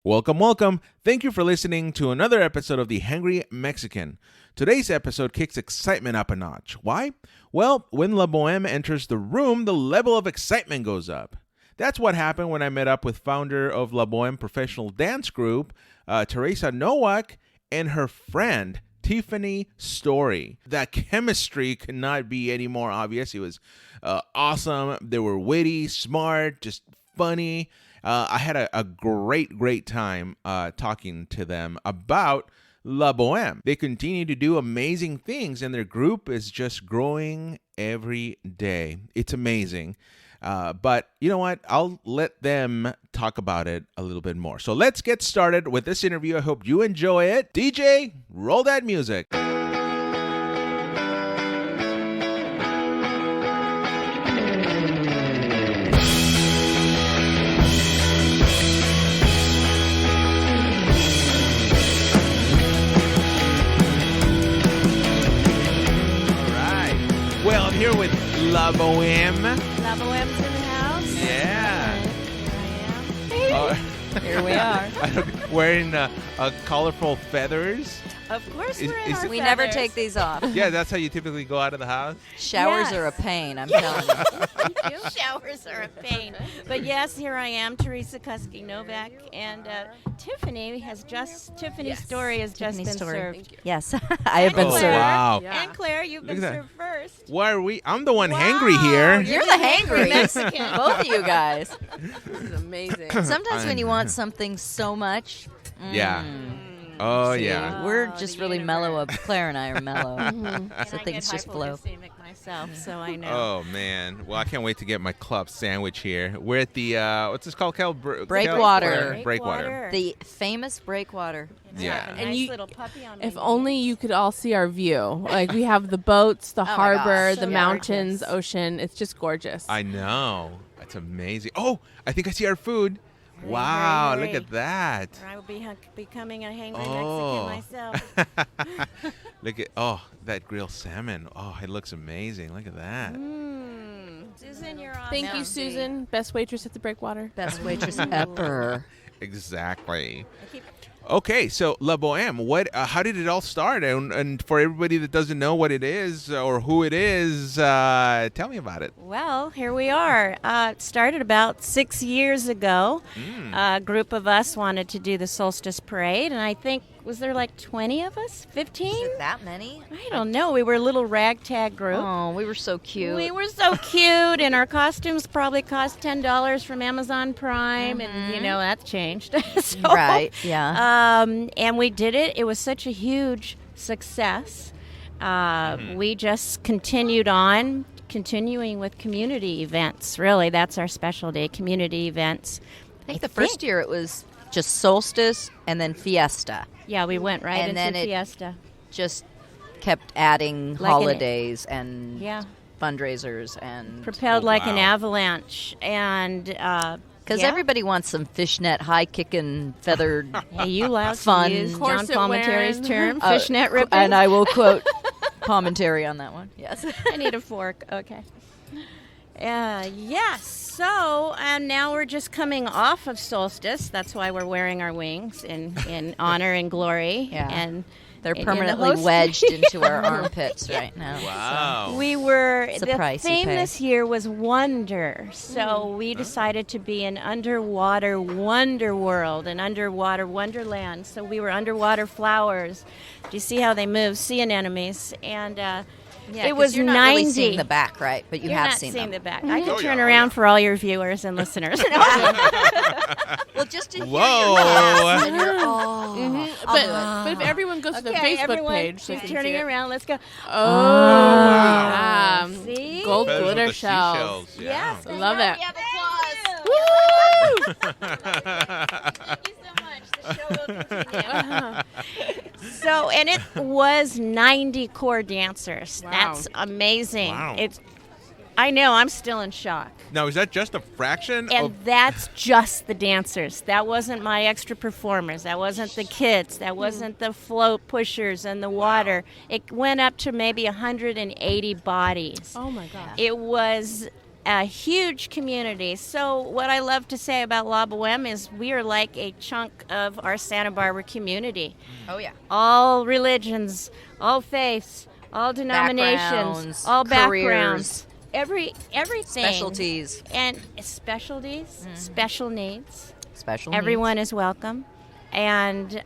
Welcome, welcome. Thank you for listening to another episode of the Hangry Mexican. Today's episode kicks excitement up a notch. Why? Well, when La Boheme enters the room, the level of excitement goes up. That's what happened when I met up with founder of La Boheme Professional Dance Group, Teresa Nowak, and her friend, Tiffany Story. That chemistry could not be any more obvious. It was awesome. They were witty, smart, just funny. I had a great time talking to them about La Boheme. They continue to do amazing things, and their group is just growing every day. It's amazing. But you know what? I'll let them talk about it a little bit more. So let's get started with this interview. I hope you enjoy it. DJ, roll that music. Well, I'm here with La Boheme. La Boheme's in the house. Yeah. Here I am. Here we are. Wearing colorful feathers. Of course we're in is our it- We never feathers. take these off. Yeah, that's how you typically go out of the house. Showers Yes. are a pain, I'm telling you. Thank you. Showers are a pain. But yes, here I am, Teresa Novak, and Tiffany's story has just Tiffany's been story. served. Yes, I have been Oh, served. wow. Yeah. And Claire, you've been Look at that. served first. Why are we? I'm the one Wow, hangry here. You're the hangry. Mexican. Both of you guys. This is amazing. Sometimes when you want something so much, Yeah. Oh, see, yeah. we're Oh, just the really universe. mellow. Claire and I are mellow. And So I things get just flow. hypoglycemic myself, so I know. Oh man. Well, I can't wait to get my club sandwich here. We're at the what's this called? Breakwater. Breakwater. The famous breakwater. Yeah. A And nice you- little puppy on If my only knee. you could all see our view. Like we have the boats, the my harbor, gosh. the So mountains, gorgeous. ocean. It's just gorgeous. I know. That's amazing. Oh, I think I see our food. Wow, hurry. look at that. Or I will be becoming a hangry Oh. Mexican myself. Look at that grilled salmon. Oh, it looks amazing. Look at that. Susan, you're on. Thank Mountain you, Dew. Susan. Best waitress at the Breakwater. Best waitress ever. Exactly. I keep- Okay, so La Boheme, how did it all start? And for everybody that doesn't know what it is or who it is, tell me about it. Well, here we are. It started about 6 years ago. A group of us wanted to do the solstice parade, and I think, was there like 20 of us? 15? Is it that many? I don't know. We were a little ragtag group. Oh, we were so cute. We were so cute, and our costumes probably cost $10 from Amazon Prime, and you know that's changed. So, Right, yeah. And we did it. It was such a huge success. We just continuing with community events. Really, that's our specialty, community events. I think the first year it was just solstice and then fiesta. Yeah, we went right And into then it- Fiesta. Just kept adding Like an- holidays and Yeah, fundraisers and propelled Oh, like an wow. avalanche, and because yeah. everybody wants some fishnet, high kicking, feathered. Hey, you allowed Fun. to use John Corset Palminteri's wearing. term, fishnet ripping? And I will quote commentary on that one. Yes. I need a fork. Okay. Yes. So, and now we're just coming off of solstice. That's why we're wearing our wings in honor and glory. Yeah. And They're in the permanently host- wedged into our armpits right now. Wow. we were It's a the price you theme pay. this year was wonder. So we decided to be an underwater wonder world, an underwater wonderland. So we were underwater flowers. Do you see how they move? Sea anemones. And Yeah, it 'cause was you're not 90. really seeing the back, right? But you You're have not seen seeing them. the back. I can Oh, turn yeah, oh, around yeah. for all your viewers and listeners. Well, just to hear Whoa. your cast and your, I'll do it. But if everyone goes to the Okay, Facebook everyone, page, they she's can turning see it. around. Let's go. Oh, wow. See? Gold Feathers with glitter the shells. seashells, Yeah. Yes, Love there it. you go. We have applause. Thank you so much. The show will continue. So, and it was 90 core dancers. Wow. That's amazing. Wow. I know, I'm still in shock. Now, is that just a fraction And of... that's just the dancers. That wasn't my extra performers. That wasn't the kids. That wasn't the float pushers and the water. It went up to maybe 180 bodies. Oh my gosh. It was a huge community. So what I love to say about La Boheme is we are like a chunk of our Santa Barbara community. Oh, yeah. All religions, all faiths, all denominations, Backgrounds, all careers. backgrounds, everything. Specialties. And specialties, special needs. Special Everyone is welcome. And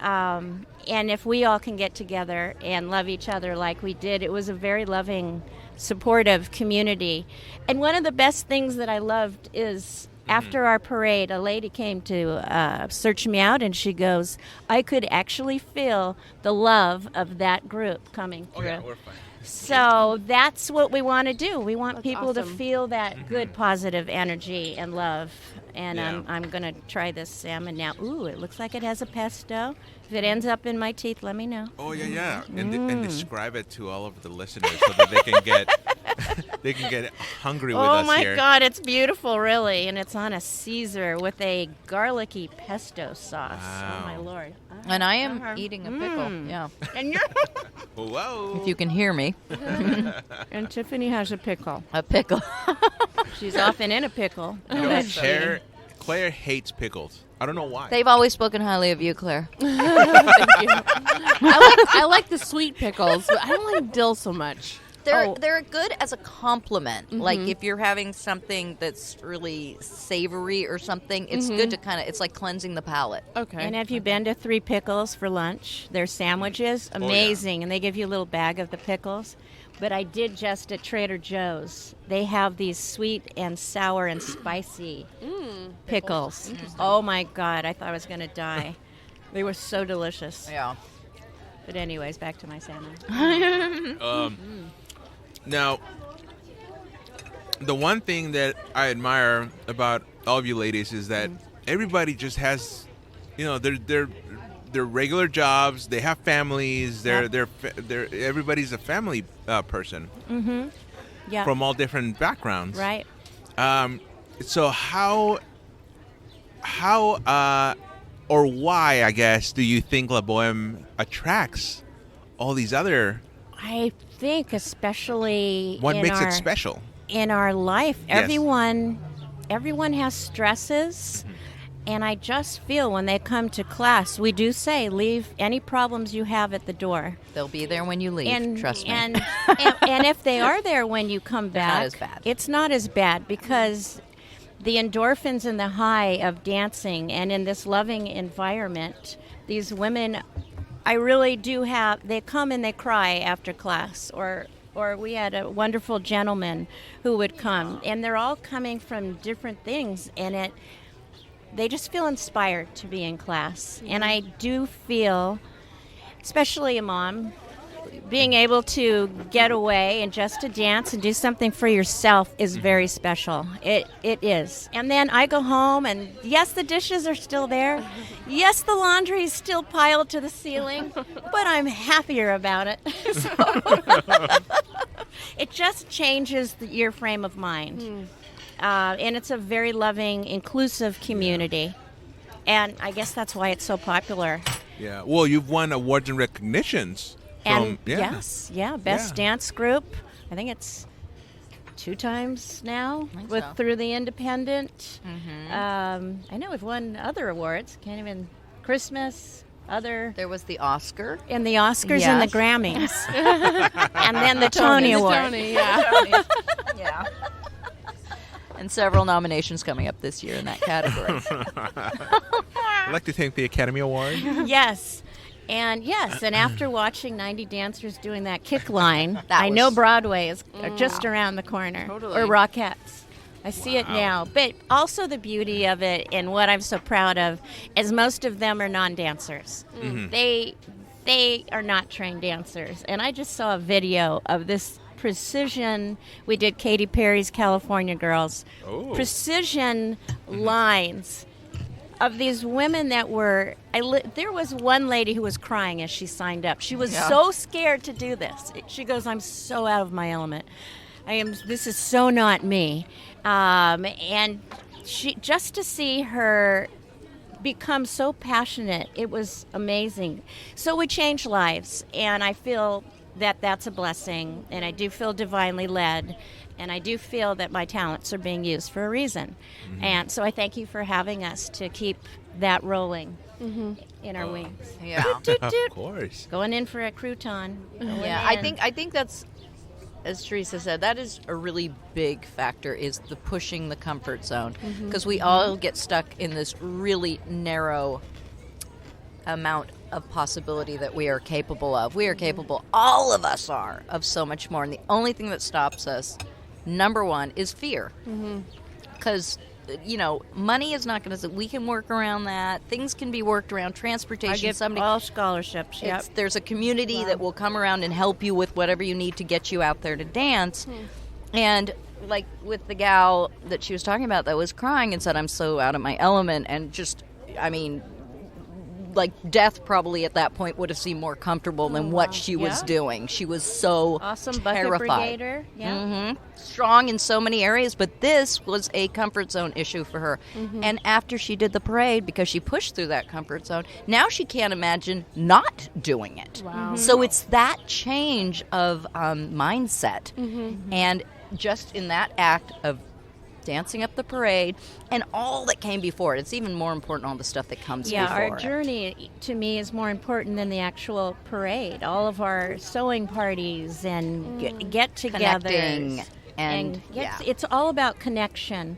if we all can get together and love each other like we did, it was a very loving, supportive community. And one of the best things that I loved is after our parade, a lady came to search me out, and she goes, I could actually feel the love of that group coming through. Oh, yeah, we're fine. So that's what we want to do. We want That's people to awesome. feel that good, positive energy and love. And Yeah. I'm going to try this salmon now. Ooh, it looks like it has a pesto. If it ends up in my teeth, let me know. Oh yeah. And describe it to all of the listeners so that they can get hungry with Oh us my here. God, it's beautiful, really. And it's on a Caesar with a garlicky pesto sauce. Wow. Oh my Lord. And I am eating a pickle. Yeah. And you're Whoa. If you can hear me. and Tiffany has a pickle. A pickle. She's often in a pickle. You know, But she- Claire hates pickles. I don't know why. They've always spoken highly of you, Claire. Thank you. I like the sweet pickles, but I don't like dill so much. They're good as a compliment. Like if you're having something that's really savory or something, it's good to kind of, it's like cleansing the palate. Okay. And have you been to Three Pickles for lunch? Their sandwiches, amazing. And they give you a little bag of the pickles. But I did just at Trader Joe's. They have these sweet and sour and spicy pickles. Oh my God, I thought I was going to die. They were so delicious. Yeah. But anyways, back to my salmon. Now, the one thing that I admire about all of you ladies is that everybody just has, you know, their regular jobs. They have families. They're everybody's a family person Yeah. from all different backgrounds. Right. So how or why, I guess, do you think La Boheme attracts all these other? I think especially What in makes our, it special? in our life, Yes. everyone has stresses. And I just feel when they come to class, we do say, leave any problems you have at the door. They'll be there when you leave, And, trust me. and if they are there when you come They're back, not as bad. it's not as bad because the endorphins and the high of dancing and in this loving environment, these women, I really do have, they come and they cry after class. Or we had a wonderful gentleman who would come, and they're all coming from different things, and they just feel inspired to be in class. And I do feel, especially a mom, being able to get away and just to dance and do something for yourself is very special. It is. And then I go home, and yes, the dishes are still there. Yes, the laundry is still piled to the ceiling, but I'm happier about it. It just changes your frame of mind. And it's a very loving, inclusive community. And I guess that's why it's so popular. Yeah. Well, you've won awards and recognitions. And Best best dance group. I think it's 2 times now think with so. through the Independent. I know we've won other awards. Can't even Christmas, other, There was the Oscar. and the Oscars and the Yes. Grammys, and then the Tony The Award. Tony, yeah. Yeah. And several nominations coming up this year in that category. I'd like to thank the Academy Award. Yes. And after watching 90 Dancers doing that kick line, That I know was- Broadway is just around the corner. Totally. Or Rockettes. I see it now. But also the beauty of it and what I'm so proud of is most of them are non-dancers. They are not trained dancers. And I just saw a video of this precision. We did Katy Perry's California Girls. Oh. Precision lines of these women that were there was one lady who was crying as she signed up. She was so scared to do this. She goes, I'm so out of my element. This is so not me. And she, just to see her become so passionate, it was amazing. So we changed lives, and I feel that that's a blessing, and I do feel divinely led. And I do feel that my talents are being used for a reason. And so I thank you for having us to keep that rolling in our wings. Yeah. Of course. Going in for a crouton. Yeah, I think that's, as Teresa said, that is a really big factor, is the pushing the comfort zone, because we all get stuck in this really narrow amount of possibility that we are capable of. We are capable, all of us are, of so much more, and the only thing that stops us, number one, is fear. Because money is not going to. We can work around that. Things can be worked around. Transportation. I give all scholarships. Yep. There's a community that will come around and help you with whatever you need to get you out there to dance. And like with the gal that she was talking about that was crying and said, "I'm so out of my element," and just, I mean, like death probably at that point would have seemed more comfortable than what she was doing. She was so awesome bucket terrified. brigader. Yeah. Strong in so many areas, but this was a comfort zone issue for her. And after she did the parade, because she pushed through that comfort zone, now she can't imagine not doing it. Wow. So it's that change of mindset. And just in that act of dancing up the parade and all that came before it, it's even more important, all the stuff that comes before our it. journey to me is more important than the actual parade. All of our sewing parties and get-togethers. Connecting and it's all about connection.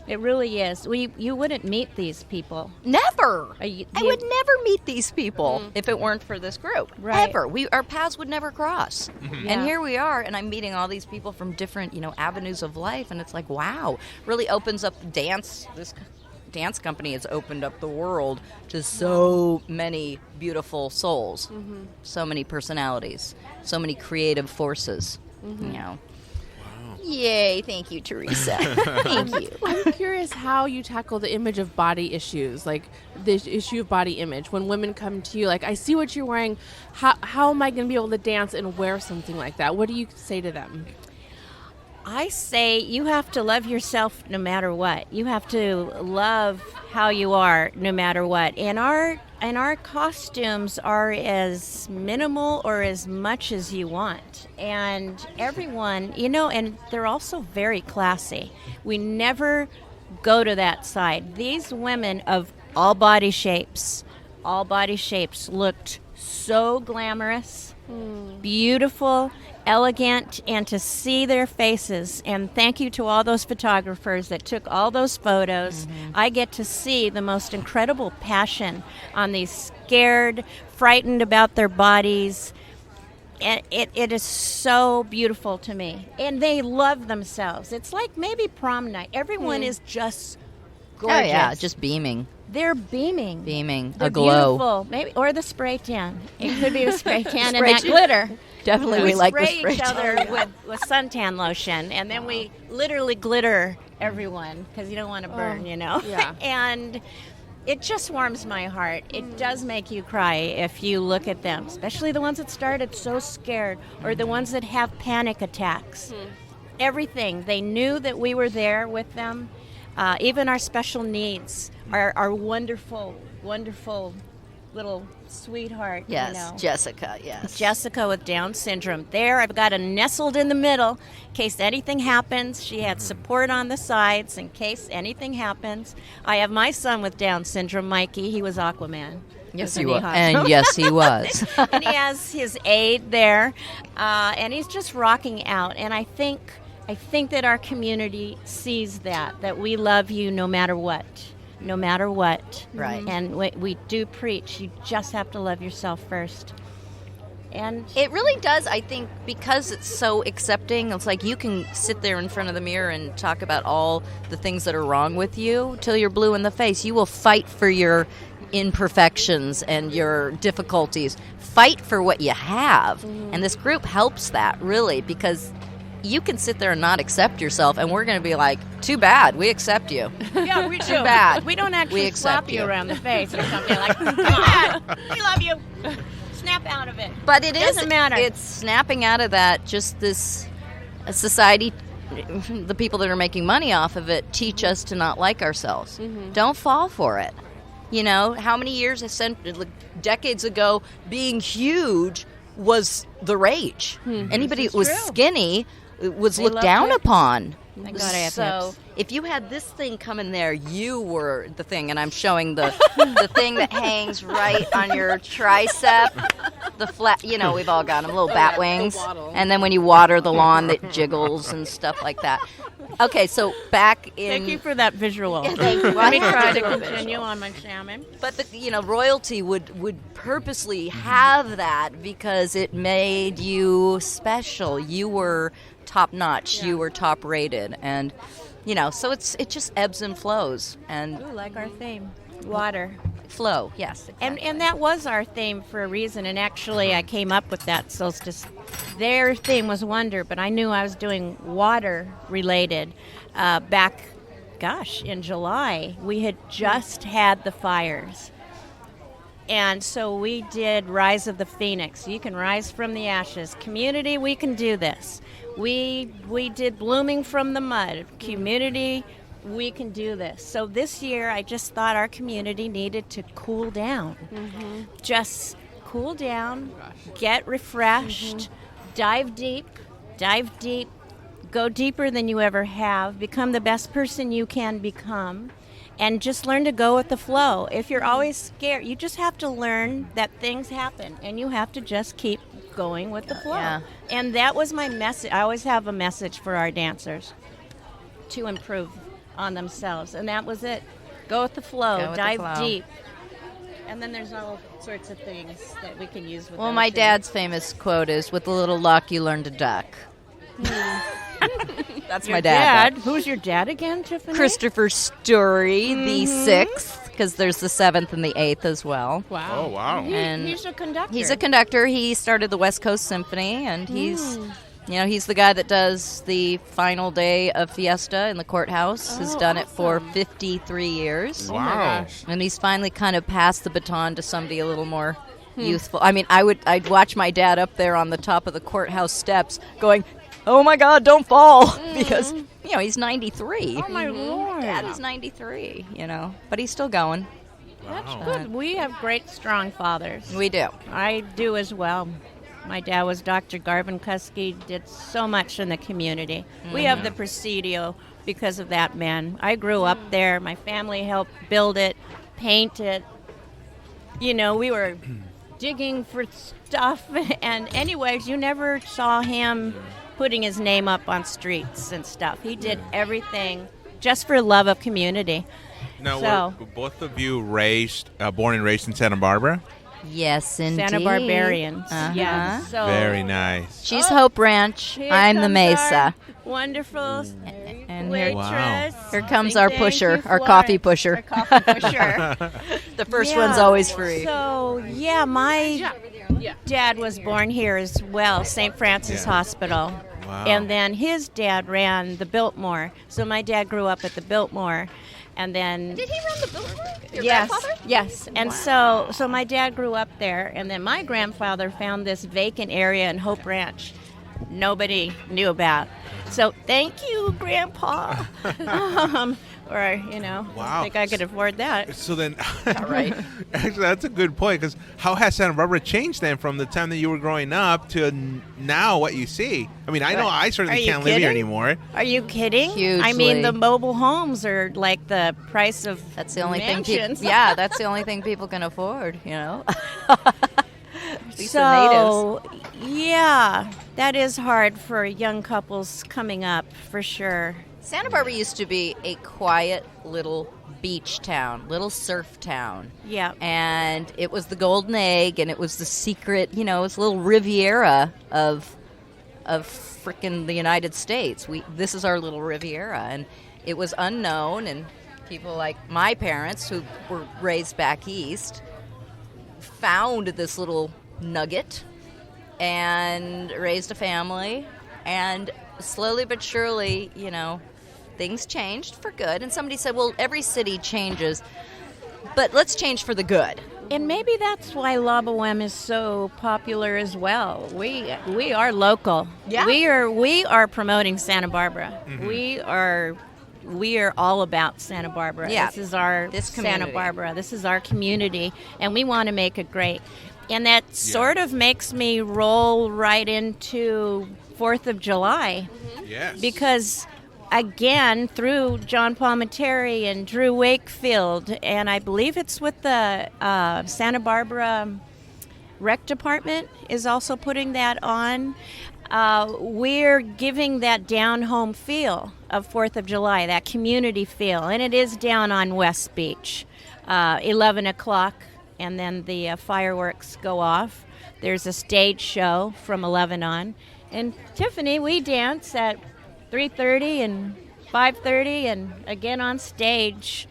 It really is. You wouldn't meet these people. Never. I would never meet these people if it weren't for this group. Right. Ever. Our paths would never cross. And here we are, and I'm meeting all these people from different, avenues of life, and it's like, wow, really opens up dance. This dance company has opened up the world to so many beautiful souls, so many personalities, so many creative forces. Yay, thank you, Teresa. Thank you. I'm curious how you tackle the image of body issues, like the issue of body image. When women come to you, like, I see what you're wearing. How am I going to be able to dance and wear something like that? What do you say to them? I say you have to love yourself no matter what. You have to love how you are no matter what. And our costumes are as minimal or as much as you want. And everyone, and they're also very classy. We never go to that side. These women of all body shapes looked so glamorous, beautiful, elegant, and to see their faces, and thank you to all those photographers that took all those photos. I get to see the most incredible passion on these scared, frightened about their bodies, and it is so beautiful to me. And they love themselves. It's like maybe prom night. Everyone is just gorgeous. Oh yeah, just beaming. They're beaming. They're aglow. Beautiful. Maybe, or the spray tan. It could be the spray tan and that glitter. Definitely, we like the spray spray each other with suntan lotion, and then we literally glitter everyone because you don't want to burn, Yeah. And it just warms my heart. It does make you cry if you look at them, especially the ones that started so scared or the ones that have panic attacks. Everything. They knew that we were there with them. Even our special needs, our wonderful, wonderful little sweetheart. Yes, Jessica, yes. Jessica with Down syndrome. There, I've got her nestled in the middle in case anything happens. She had support on the sides in case anything happens. I have my son with Down syndrome, Mikey. He was Aquaman. Yes, he was. And yes, he was. And he has his aide there, and he's just rocking out. And I think that our community sees that we love you no matter what. No matter what. Right. And we do preach. You just have to love yourself first. And it really does, I think, because it's so accepting. It's like you can sit there in front of the mirror and talk about all the things that are wrong with you till you're blue in the face. You will fight for your imperfections and your difficulties. Fight for what you have. And this group helps that, really, because you can sit there and not accept yourself, and we're going to be like, too bad, we accept you. Yeah, we do. Too bad. We don't actually slap you around the face or something like, come on, we love you. Snap out of it. But it doesn't matter. It's snapping out of that, just this society, the people that are making money off of it, teach us to not like ourselves. Don't fall for it. How many years, decades ago, being huge was the rage. Anybody that was skinny was They looked love down hips. upon. Thank God I have So hips. if you had this thing come in there, you were the thing. And I'm showing the thing that hangs right on your tricep. The flat, we've all got them, little bat wings. waddle. And then when you water the lawn, that jiggles and stuff like that. Okay, so back in... Thank you for that visual. Thank you. Let me I try have to to continue on my salmon. But royalty would purposely have that because it made you special. You were top notch. Yeah. You were top rated, and so it just ebbs and flows and Ooh, like our theme, water. flow. Yes, And exactly. that was our theme for a reason. And actually, I came up with that solstice. Their theme was wonder, but I knew I was doing water related back. Gosh, in July we had just had the fires. And so we did Rise of the Phoenix. You can rise from the ashes. Community, we can do this. We did Blooming from the Mud. Community, we can do this. So this year, I just thought our community needed to cool down. Just cool down, get refreshed, dive deep, go deeper than you ever have, become the best person you can become. And just learn to go with the flow. If you're always scared, you just have to learn that things happen, and you have to just keep going with the flow. Yeah. And that was my message. I always have a message for our dancers to improve on themselves, and that was it. Go with the flow, Go with the dive flow. deep. And then there's all sorts of things that we can use with Well, those my too. dad's famous quote is, "With a little luck, you learn to duck." That's Your my dad. Who's your dad again, Tiffany? Christopher Story, the 6th, because there's the 7th and the 8th as well. Wow. Oh, wow. And He's a conductor. he's a conductor. He started the West Coast Symphony, and he's the guy that does the final day of Fiesta in the courthouse. Has done it for 53 years. Oh my Wow. gosh. And he's finally kind of passed the baton to somebody a little more youthful. I mean, I'd watch my dad up there on the top of the courthouse steps going, "Oh my God, don't fall," because he's 93. Oh my Lord. Dad is 93, but he's still going. That's good. We have great, strong fathers. We do. I do as well. My dad was Dr. Garvin Kuski, did so much in the community. We have the Presidio because of that man. I grew up there. My family helped build it, paint it. We were digging for stuff. And anyways, you never saw him putting his name up on streets and stuff. He did everything just for love of community. Now, So- were both of you born and raised in Santa Barbara? Yes, indeed. Santa Barbarians. Uh-huh. Yeah. So Very nice. She's Hope Ranch. here I'm the comes Mesa. our wonderful And waitress. Wow. Here comes our Thank pusher, you, our coffee Florence. pusher. Our coffee pusher. The first Yeah. one's always free. So, my dad was born here as well, St. Francis Yeah. Hospital. Wow. And then his dad ran the Biltmore. So my dad grew up at the Biltmore. And then Did he run the Biltmore? Your yes, grandfather? yes. And so my dad grew up there, and then my grandfather found this vacant area in Hope Ranch nobody knew about. So thank you, Grandpa. Wow. I think I could afford that. So then, right. Actually, that's a good point, because how has Santa Barbara changed then from the time that you were growing up to now what you see? I mean, I know I Are certainly you can't live here kidding? anymore. Are you kidding? I Hugely. mean, the mobile homes are like the price of That's the only mansions. thing. That's the only thing people can afford. At least the natives. yeah, that is hard for young couples coming up, for sure. Santa Barbara used to be a quiet little beach town, little surf town. Yeah. And it was the golden egg, and it was the secret, it was a little Riviera of frickin' the United States. This is our little Riviera, and it was unknown, and people like my parents, who were raised back east, found this little nugget and raised a family, and slowly but surely, things changed for good. And somebody said, well, every city changes, but let's change for the good. And maybe that's why La Boheme is so popular as well. We are local. Yeah. We are promoting Santa Barbara. Mm-hmm. We are all about Santa Barbara. Yeah. This is our This Santa community. Barbara. This is our community, and we want to make it great. And that sort of makes me roll right into 4th of July. Yes. Because, again, through John Palminteri and Drew Wakefield, and I believe it's with the Santa Barbara Rec Department is also putting that on. We're giving that down-home feel of 4th of July, that community feel. And it is down on West Beach, 11 o'clock. And then the fireworks go off. There's a stage show from 11 on. And Tiffany, we dance at 3:30 and 5:30 and again on stage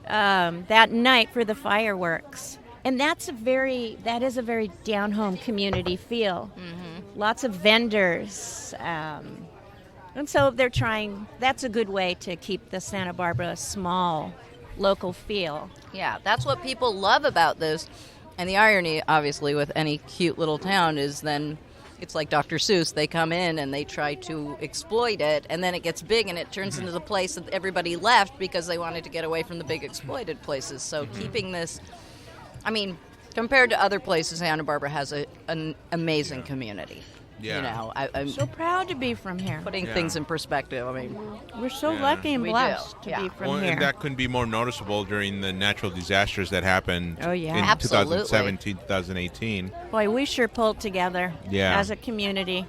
that night for the fireworks. And that is a very down-home community feel. Mm-hmm. Lots of vendors. And so they're trying, that's a good way to keep the Santa Barbara small local feel. Yeah, that's what people love about this. And the irony, obviously, with any cute little town is then it's like Dr. Seuss. They come in and they try to exploit it, and then it gets big and it turns into the place that everybody left because they wanted to get away from the big exploited places. So keeping this, I mean, compared to other places, Santa Barbara has an amazing community. Yeah. You know, I'm So proud to be from here. putting things in perspective. I mean, We're so lucky and We do, blessed to yeah. be from Well, here. and that couldn't be more noticeable during the natural disasters that happened Oh, yeah. in Absolutely. 2017, 2018. Boy, we sure pulled together Yeah. as a community.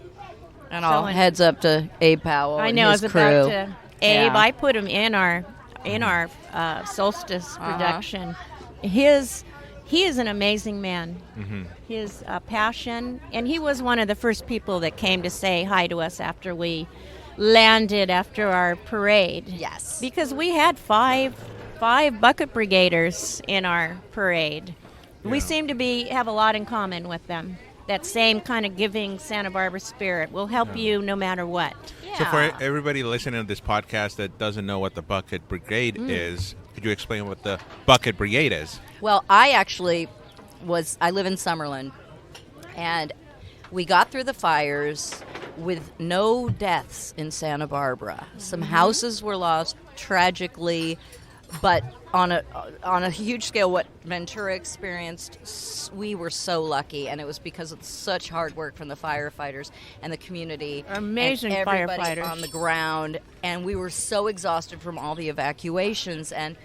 and So all in- heads up to Abe Powell I and know, I his was crew. about to. Abe, Yeah. I put him in our solstice production. He is an amazing man. His passion, and he was one of the first people that came to say hi to us after we landed after our parade. Yes. Because we had five bucket brigaders in our parade. We Yeah. seem to have a lot in common with them. That same kind of giving Santa Barbara spirit will help you no matter what. So for everybody listening to this podcast that doesn't know what the Bucket Brigade is, could you explain what the Bucket Brigade is? Well, I actually I live in Summerlin, and we got through the fires with no deaths in Santa Barbara. Some houses were lost tragically, but on a huge scale, what Ventura experienced, we were so lucky, and it was because of such hard work from the firefighters and the community. Amazing and everybody firefighters. on the ground, and we were so exhausted from all the evacuations. And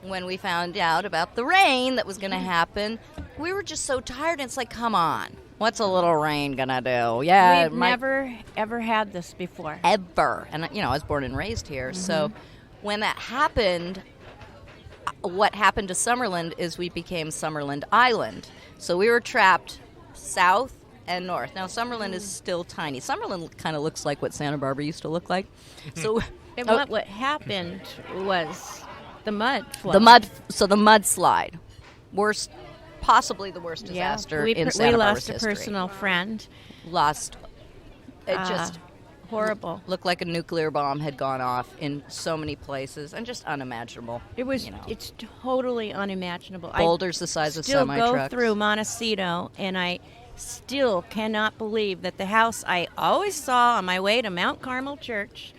when we found out about the rain that was going to happen, we were just so tired. And it's like, come on, what's a little rain gonna do? Yeah, We've never, ever had this before. ever. And I was born and raised here, so when that happened, what happened to Summerland is we became Summerland Island. So we were trapped south and north. Now Summerland is still tiny. Summerland kind of looks like what Santa Barbara used to look like. So And what happened was the mud flow. the mudslide, possibly the worst disaster in Santa we Barbara's lost a history. personal friend. Lost. It just Horrible. looked like a nuclear bomb had gone off in so many places, and just unimaginable. It was. you know. It's totally unimaginable. Boulders the size I of still go semi-trucks. through Montecito, and I still cannot believe that the house I always saw on my way to Mount Carmel Church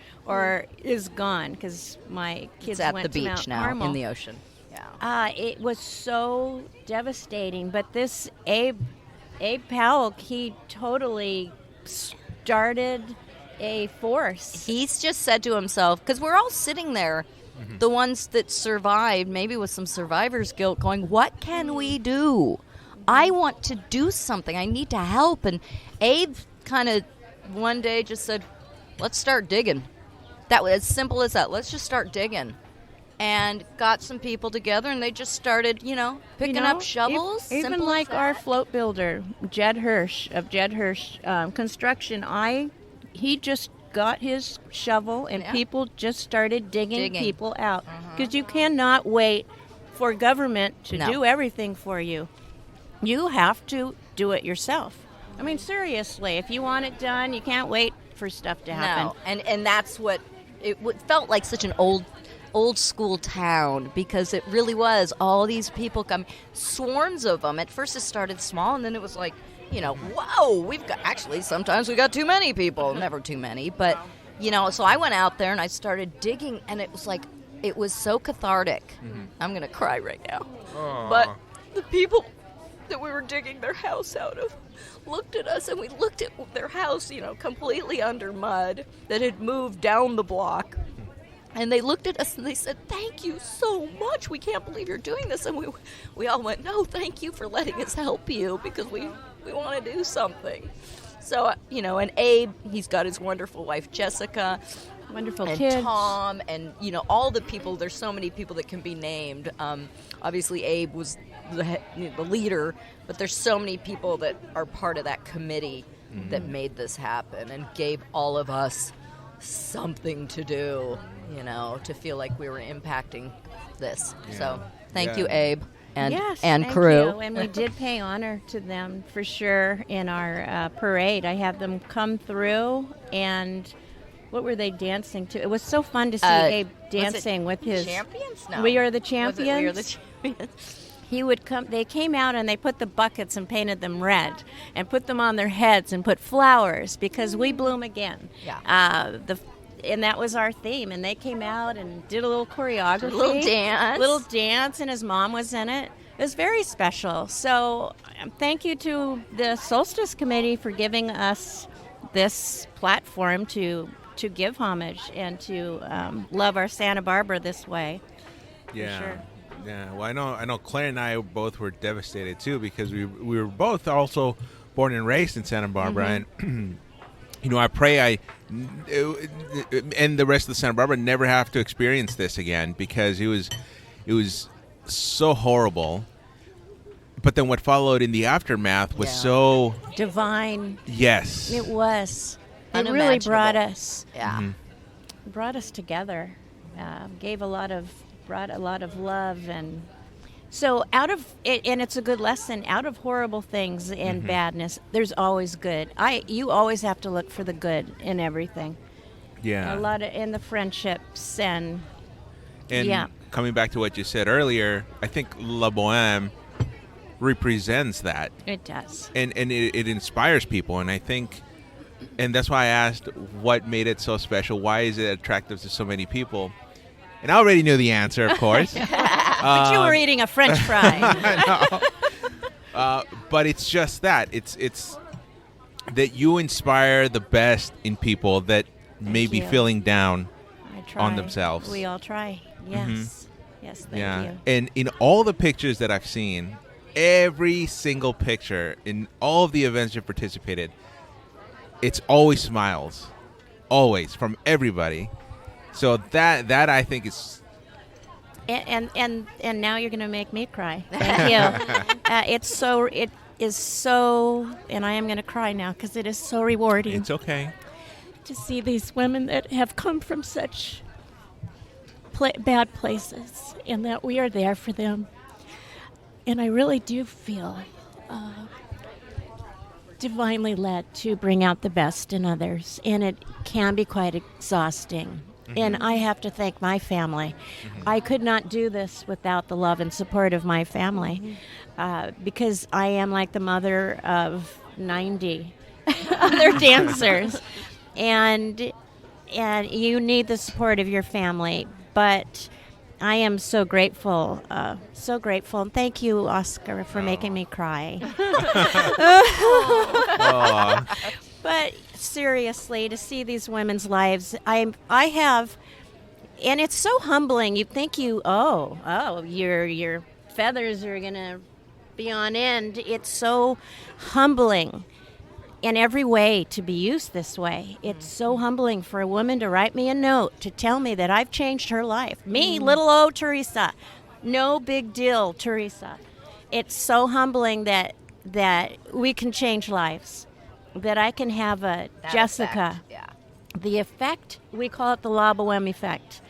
is gone because my kids It's at went the to beach Mount now Carmel. in the ocean. Yeah. It was so devastating. But this Abe Powell, he totally started a force. He's just said to himself, because we're all sitting there, the ones that survived, maybe with some survivor's guilt, going, what can we do? I want to do something. I need to help. And Abe kind of one day just said, let's start digging. That was as simple as that. Let's just start digging. And got some people together, and they just started, picking up shovels. Even simple like as our that. float builder, Jed Hirsch of Jed Hirsch Construction, he just got his shovel, and Yeah. people just started digging Digging. people out. Because you cannot wait for government to No. do everything for you. You have to do it yourself. I mean, seriously, if you want it done, you can't wait for stuff to happen. No, and that's what it felt like, such an old school town, because it really was all these people come, swarms of them. At first it started small, and then it was like, whoa, sometimes we got too many people. Never too many, but so I went out there and I started digging, and it was like, it was so cathartic. I'm gonna cry right now. But the people that we were digging their house out of looked at us, and we looked at their house, completely under mud that had moved down the block. And they looked at us and they said, "Thank you so much. We can't believe you're doing this." And we all went, "No, thank you for letting us help you, because we want to do something." So, and Abe, he's got his wonderful wife, Jessica. Wonderful and kids. Tom, and all the people. There's so many people that can be named. Obviously, Abe was the leader, but there's so many people that are part of that committee that made this happen and gave all of us something to do, to feel like we were impacting this. Yeah. So thank you, Abe, and thank crew. you. And we did pay honor to them for sure in our parade. I had them come through, and what were they dancing to? It was so fun to see Abe dancing with his Champions. No. We Are the Champions. We Are the Champions. He would come. They came out and they put the buckets and painted them red, and put them on their heads and put flowers, because we bloom again. Yeah. And that was our theme. And they came out and did a little choreography, little dance, and his mom was in it. It was very special. So thank you to the Solstice Committee for giving us this platform to give homage and to love our Santa Barbara this way. Yeah. sure. Yeah. Well, I know Claire and I both were devastated too, because we were both also born and raised in Santa Barbara, and I pray and the rest of the Santa Barbara never have to experience this again, because it was so horrible. But then what followed in the aftermath was so divine. Yes. It was. It really brought us. Yeah. Brought us together. Brought a lot of love, and so out of it, and it's a good lesson. Out of horrible things and badness, there's always good. You always have to look for the good in everything. Yeah. A lot of in the friendships and coming back to what you said earlier, I think La Boheme represents that. It does. And it inspires people, and I think, and that's why I asked what made it so special. Why is it attractive to so many people? And I already knew the answer, of course. But you were eating a French fry. But it's just that. It's that you inspire the best in people that may be feeling down I try. on themselves. We all try. Yes. Yes, thank you. And in all the pictures that I've seen, every single picture in all of the events you've participated, it's always smiles. Always, from everybody. So that I think is, and now you're going to make me cry. Thank you. It is so, and I am going to cry now because it is so rewarding. It's okay. To see these women that have come from such bad places, and that we are there for them. And I really do feel divinely led to bring out the best in others, and it can be quite exhausting. And I have to thank my family. I could not do this without the love and support of my family, because I am like the mother of 90 other dancers, and you need the support of your family. But I am so grateful, so grateful. And thank you, Oscar, for making me cry. But seriously, to see these women's lives, I have, and it's so humbling. You think your feathers are gonna be on end. It's so humbling in every way to be used this way. It's so humbling for a woman to write me a note to tell me that I've changed her life. Me, little old Teresa, no big deal, Teresa. It's so humbling that we can change lives. That I can have a That Jessica. effect, yeah. The effect, we call it the La Boheme effect.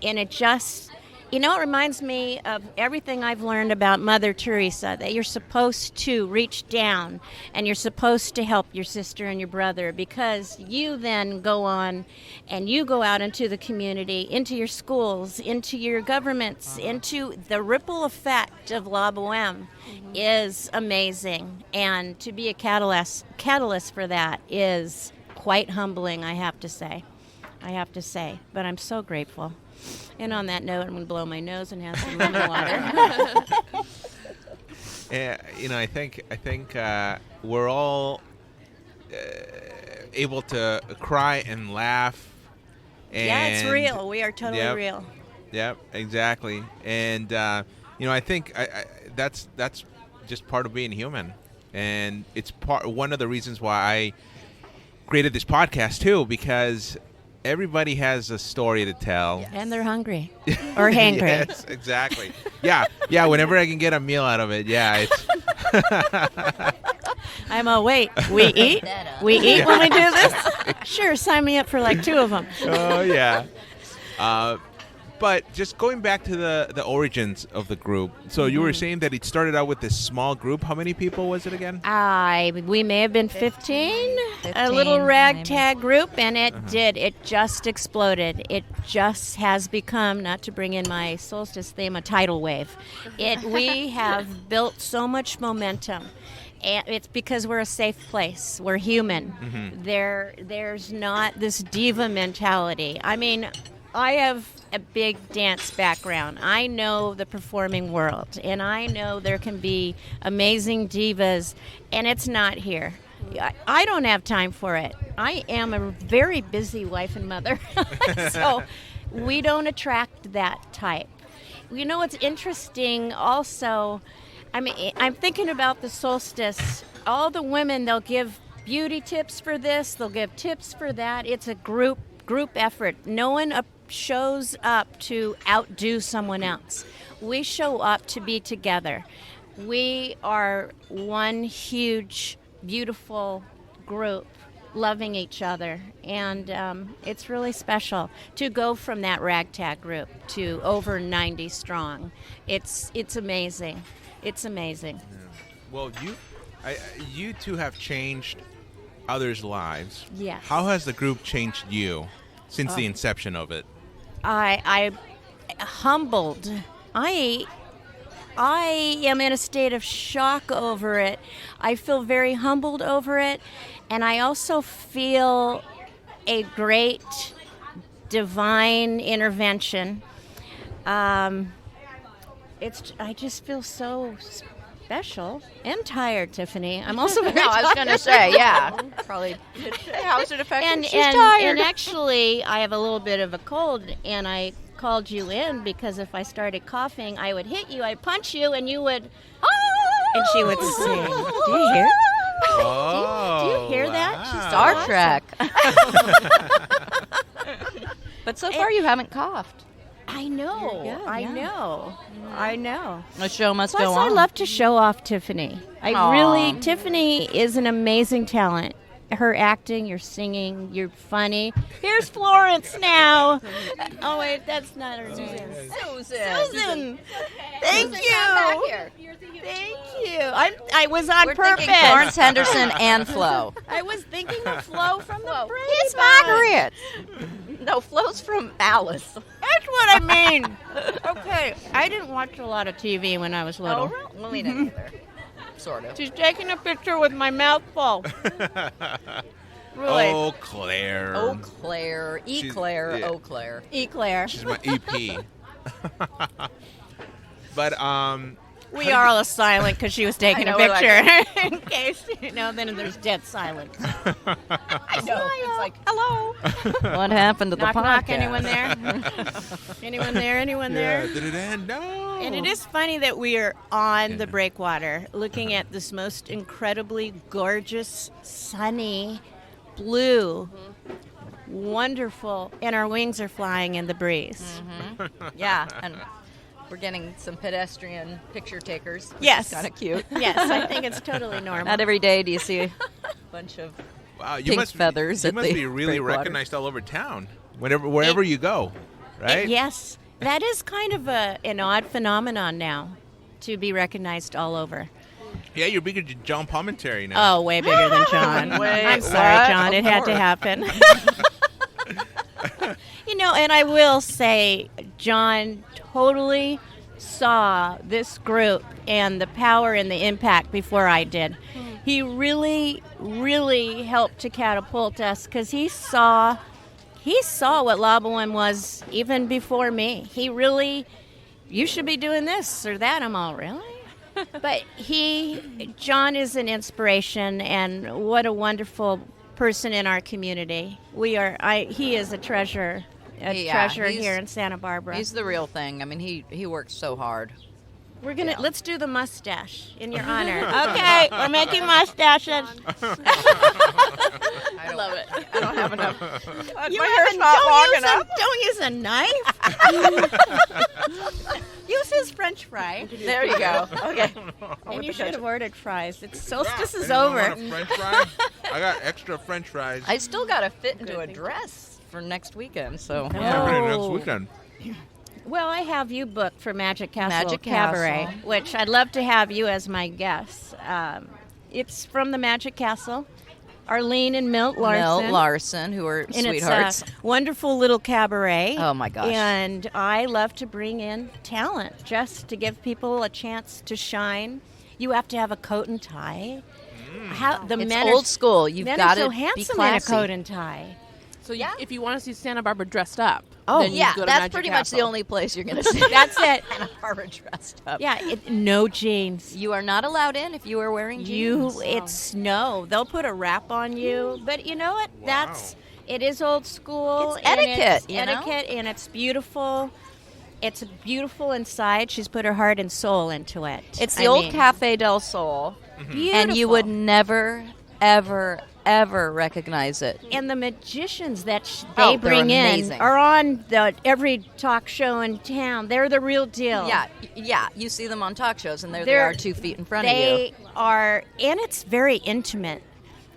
And it just, it reminds me of everything I've learned about Mother Teresa, that you're supposed to reach down and you're supposed to help your sister and your brother, because you then go on and you go out into the community, into your schools, into your governments, into the ripple effect of La Boheme is amazing. And to be a catalyst for that is quite humbling, I have to say. But I'm so grateful. And on that note, I'm going to blow my nose and have some lemon water. I think we're all able to cry and laugh. And Yeah, it's real. We are totally Yep. real. Yep, exactly. And I think that's just part of being human, and it's one of the reasons why I created this podcast too, because everybody has a story to tell. And they're hungry or hangry. Yes, exactly. Yeah. Whenever I can get a meal out of it, it's. I'm wait. We eat? We eat when we do this? Sure, sign me up for like 2 of them. Oh yeah. But just going back to the origins of the group. So you were saying that it started out with this small group. How many people was it again? We may have been 15, a 15, little ragtag group, and it just exploded. It just has become, not to bring in my solstice theme, a tidal wave. We have built so much momentum. And it's because we're a safe place. We're human. Mm-hmm. There's not this diva mentality. I mean, I have a big dance background. I know the performing world, and I know there can be amazing divas, and it's not here. I don't have time for it. I am a very busy wife and mother, so we don't attract that type. You know what's interesting also, I mean, I'm thinking about the solstice. All the women, they'll give beauty tips for this, they'll give tips for that. It's a group effort. No one shows up to outdo someone else. We show up to be together. We are one huge, beautiful group loving each other, and it's really special to go from that ragtag group to over 90 strong. It's amazing. It's amazing. Yeah. Well, you two have changed others' lives. Yes. How has the group changed you since the inception of it? I humbled. I am in a state of shock over it. I feel very humbled over it, and I also feel a great divine intervention. I just feel so special and tired, Tiffany. I'm also very No, I was going to say, yeah. Probably. How's it affecting? She's tired. And actually, I have a little bit of a cold, and I called you in because if I started coughing, I would hit you, I'd punch you, and you would, and she would sing. Do you hear? Oh, Do you hear that? wow. She's Star awesome. Trek. But so far you haven't coughed. I know. You're good, I yeah. know. I know. The show must Plus, go on. I love to show off Tiffany. Tiffany is an amazing talent. Her acting, your singing, you're funny. Here's Florence now. Oh, wait, that's not her name. Susan. Thank you. Thank you. I was on We're purpose. thinking Florence Henderson and Flo. I was thinking of Flo from the Brady Kiss Bunch. Margaret. No, Flo's from Alice. That's what I mean. Okay, I didn't watch a lot of TV when I was little. really? Well, we didn't either. Sort of. She's taking a picture with my mouth full. Really? Oh, Claire. Eau Claire. Yeah. Eau Claire. Eclair. She's my EP. But We are all silent because she was taking I a know, we're picture. In case, then there's dead silence. I know. It's like, hello. What happened to the Knock, podcast? knock. Anyone there? Anyone there? Anyone there? Did it end? No. And it is funny that we are on the breakwater looking at this most incredibly gorgeous, sunny, blue, wonderful, and our wings are flying in the breeze. Yeah, and we're getting some pedestrian picture takers. Which Yes. is kind of cute. Yes, I think it's totally normal. Not every day do you see a bunch of Wow, you pink must feathers You at must the be really breakwater. recognized all over town. Wherever you go, right? Yes, that is kind of an odd phenomenon now, to be recognized all over. Yeah, you're bigger than John Palmentary now. Oh, way bigger than John. Wait, I'm sorry, what? John. It had to happen. And I will say, John totally saw this group and the power and the impact before I did. He really, really helped to catapult us because he saw what La Boheme was even before me. He really, you should be doing this or that. I'm all, really? But John is an inspiration, and what a wonderful person in our community. He is a treasure here in Santa Barbara. He's the real thing. I mean, he works so hard. Let's do the mustache in your honor. Okay, we're making mustaches. I love it. I don't have enough. My hair's not long enough. Don't use a knife. Use his French fry. There you go. Okay. And you should have ordered fries. Solstice is Anyone over. want a French fry? I got extra French fries. I still got to fit into a dress for next weekend. So What's happening next weekend? Well, I have you booked for Magic Castle Magic Cabaret, Castle. which I'd love to have you as my guest. It's from the Magic Castle. Arlene and Milt Larson. Who are And sweethearts. it's a wonderful little cabaret. Oh, my gosh. And I love to bring in talent just to give people a chance to shine. You have to have a coat and tie. The It's men old school. You've men got are so to be handsome classy. in a coat and tie. So Yeah. if you want to see Santa Barbara dressed up, Oh, then you Yeah, go to that's Magic pretty much the Castle. only place you're going to see That's it. Santa Barbara dressed up. Yeah, no jeans. You are not allowed in if you are wearing jeans. It's no. They'll put a wrap on you, but you know what? It is old school. It's etiquette, It's you know? etiquette, and it's beautiful. It's beautiful inside. She's put her heart and soul into it. It's the old Cafe del Sol, Beautiful. and you would never, ever, ever recognize it. And the magicians that Oh, they they're bring in amazing. are on every talk show in town. They're the real deal. Yeah. You see them on talk shows, and there they They're- are 2 feet in front of you. They are, and it's very intimate.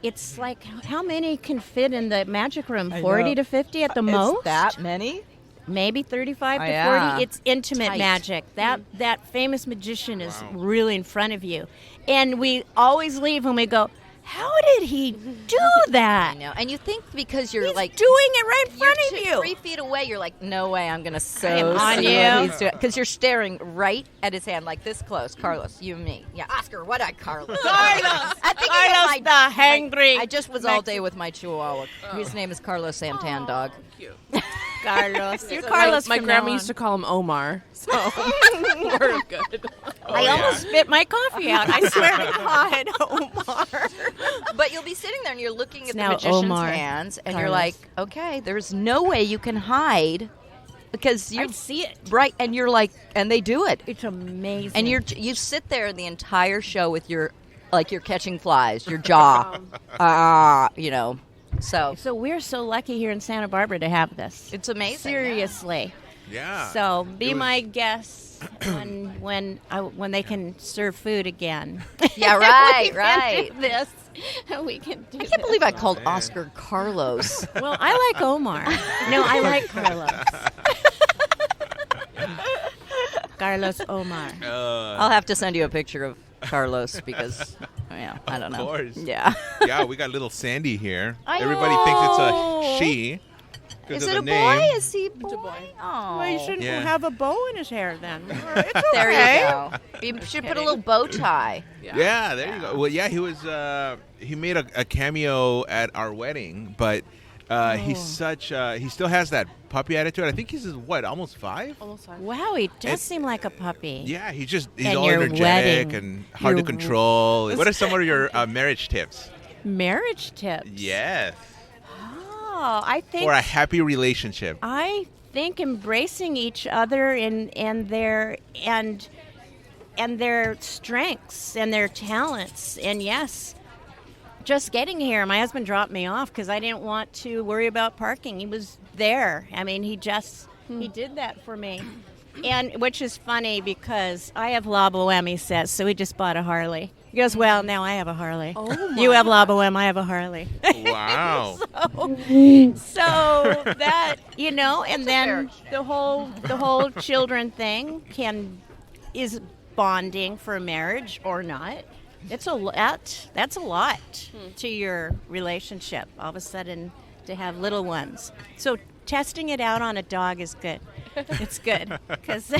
It's like, how many can fit in the magic room? 40 to 50 at the most? that many? Maybe 35 to 40. Yeah. It's intimate Tight. magic. That famous magician is really in front of you. And we always leave and we go, how did he do that? I know. And you think because you're He's like doing it right in front you're of you. 3 feet away, you're like, no way, I'm gonna so am on see you. what he's doing, because you're staring right at his hand, like this close. Carlos, you and me. Yeah, Oscar, what I Carlos? Carlos, I think Carlos the hangry. I just was all day with my Chihuahua. His name is Carlos Santan Dog. Cute. Carlos. You're Carlos My from grandma now used to on. call him Omar, so we're good. I almost spit my coffee out. I swear to God, Omar. But you'll be sitting there and you're looking at the now magician's Omar hands, and you're Carlos. like, okay, there's no way you can hide because I you're see it. right, and you're like, and they do it. It's amazing. And you sit there the entire show with your, like you're catching flies, your jaw, So we're so lucky here in Santa Barbara to have this. it's amazing. Seriously. Yeah. So be It was- my guest when they can serve food again. Yeah, right, We can right. do this. We can do I can't believe I called Oscar Carlos. Well, I like Omar. No, I like Carlos. Carlos Omar. I'll have to send you a picture of Carlos because, I don't know. Of course. Yeah. Yeah, we got little Sandy here. I Everybody thinks it's know. a she. 'cause Is of it the a name. boy? Is he a boy? boy. Oh. Well, you shouldn't Yeah. have a bow in his hair then. It's There okay. you go. You should put a little bow tie. Yeah, there you go. Well, yeah, he was. He made a cameo at our wedding, but he's such. He still has that puppy attitude. I think he's almost 5. Almost fine. Wow, he does And- seem like a puppy. Yeah, he's And all your energetic wedding. and hard to Your- control. What are some of your marriage tips? Marriage tips. Yes, Oh, I think for a happy relationship. I think embracing each other and their strengths and their talents, and yes, just getting here. My husband dropped me off because I didn't want to worry about parking. He was there. I mean, he did that for me, and which is funny because I have La Boheme, he says, so he just bought a Harley. He goes, well, now I have a Harley. Oh You my have La Boheme, I have a Harley. Wow. So that, and then the whole children thing is bonding for marriage or not. It's a lot. That's a lot to your relationship. All of a sudden, to have little ones. So testing it out on a dog is good. It's good because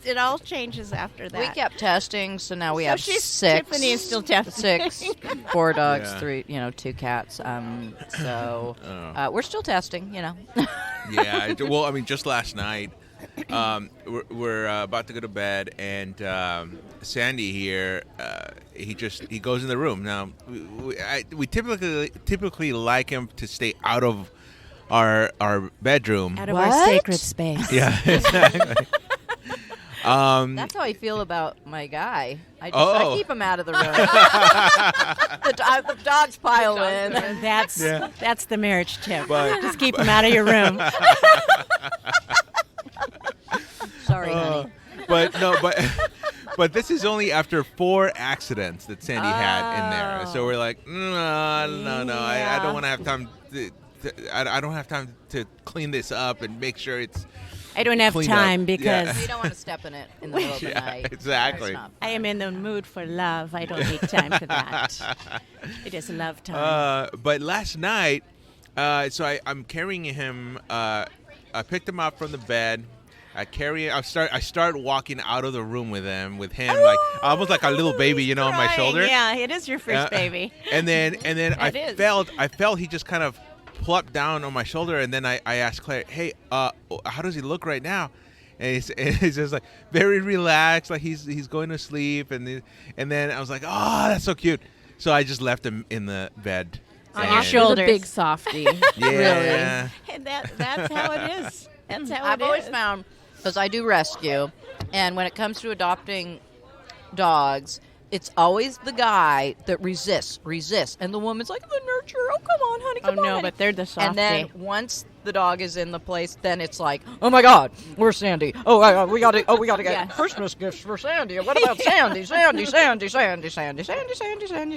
it all changes after that. We kept testing, so now we have she's- 6. Tiffany is still testing. 6, 4 dogs, Yeah. 3, 2 cats. We're still testing, Yeah. Well, I mean, just last night, we're about to go to bed, and Sandy here, he goes in the room. Now, we typically like him to stay out of our bedroom. Out of our sacred space. Yeah, exactly. That's how I feel about my guy. I keep him out of the room. the dogs pile in. That's the marriage tip. But- Just keep them out of your room. Sorry, honey. But this is only after 4 accidents that Sandy had in there. So we're like, no, I don't want to have time. I don't have time to clean this up and make sure it's. I don't have cleaned time up. because We don't want to step in it in the middle of the night. Exactly. That's not- I am in the mood for love. I don't need time for that. It is love time. But last night, so I'm carrying him. I picked him up from the bed. I start walking out of the room with him, like almost like a little baby, on my shoulder. Yeah, it is your first baby. And then I is. felt he just kind of plopped down on my shoulder, and then I asked Claire, "Hey, how does he look right now?" And he's just like very relaxed, like he's going to sleep, and then I was like, "Oh, that's so cute." So I just left him in the bed On and- your shoulder. The big softy. Yeah. And that's how it is. That's how I've it always is. found, because I do rescue, and when it comes to adopting dogs, it's always the guy that resists, and the woman's like, the nurture, oh, come on, honey, come on, no, honey." but they're the softy. And then once the dog is in the place, then it's like, oh my God, where's Sandy? We gotta get Yes. Christmas gifts for Sandy. What about Sandy?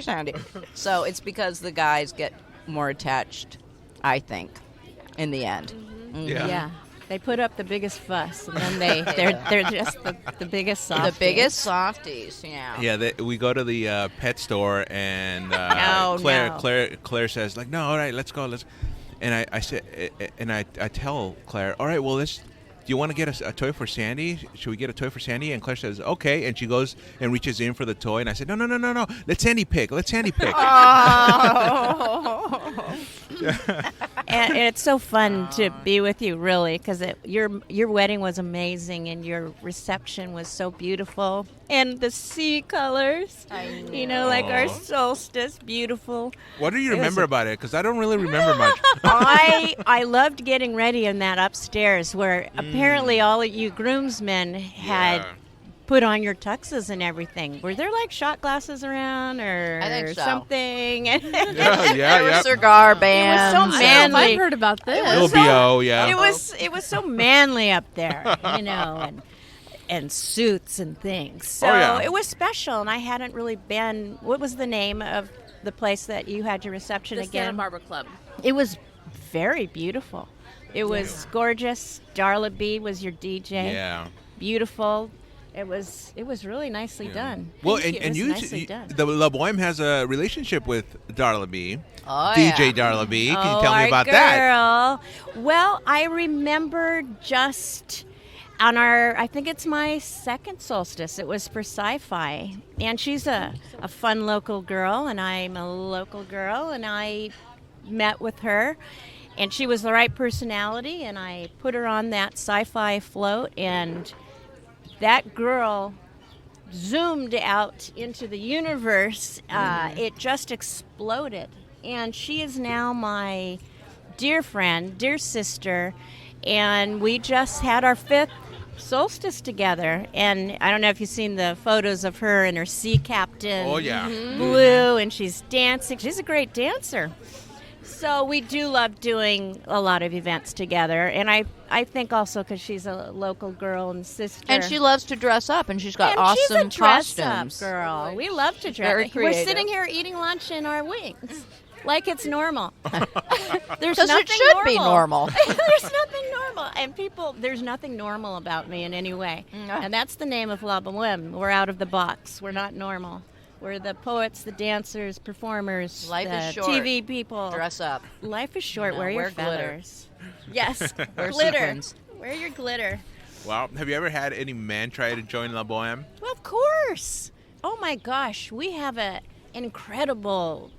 Sandy. So it's because the guys get more attached, I think, in the end. Yeah. They put up the biggest fuss, and then they're just the biggest softy. The biggest softies, yeah. Yeah, we go to the pet store, and No. Claire says, like, no, all right, let's go. And I said, and I tell Claire, all right, well, do you want to get a toy for Sandy? Should we get a toy for Sandy? And Claire says, okay. And she goes and reaches in for the toy, and I said, no. Let Sandy pick. And it's so fun to be with you, really, because your wedding was amazing, and your reception was so beautiful, and the sea colors, like our solstice, beautiful. What do you remember about it? Because I don't really remember much. I loved getting ready in that upstairs where apparently all of you groomsmen had put on your tuxes and everything. Were there like shot glasses around or I think so. something? There were cigar bands. It was so manly. I've heard about this. Little B.O., yeah. It was so manly up there, and suits and things. So it was special, and I hadn't really been. What was the name of the place that you had your reception The again? Santa Barbara Club. It was very beautiful. It was gorgeous. Darla B was your DJ. Yeah. Beautiful. It was really nicely done. Well, Thank and you. It was you, nicely done. the La Boheme has a relationship with Darla B. Oh, DJ yeah. Darla B. Can you Oh, tell me our about that? girl. Well, I remember just on I think it's my second solstice. It was for Sci-Fi. And she's a fun local girl, and I'm a local girl, and I met with her. And she was the right personality, and I put her on that Sci-Fi float, and that girl zoomed out into the universe. It just exploded. And she is now my dear friend, dear sister, and we just had our 5th solstice together. And I don't know if you've seen the photos of her in her sea captain Oh, yeah. blue, and she's dancing. She's a great dancer. So we do love doing a lot of events together, and I think also because she's a local girl and sister. And she loves to dress up, and she's got And awesome she's a dress-up costumes. girl. We love to dress. Very We're creative. sitting here eating lunch in our wings, like it's normal. There's Because nothing it should be normal. There's nothing normal, and there's nothing normal about me in any way. No. And that's the name of La Boheme. We're out of the box. We're not normal. We're the poets, the dancers, performers, Life the is short. TV people. Dress up. Life is short. No, Wear your wear glitter. feathers. Yes, Wear glitter. sequins. Wear your glitter. Wow. Have you ever had any man try to join La Boheme? Well, of course. Oh my gosh, we have an incredible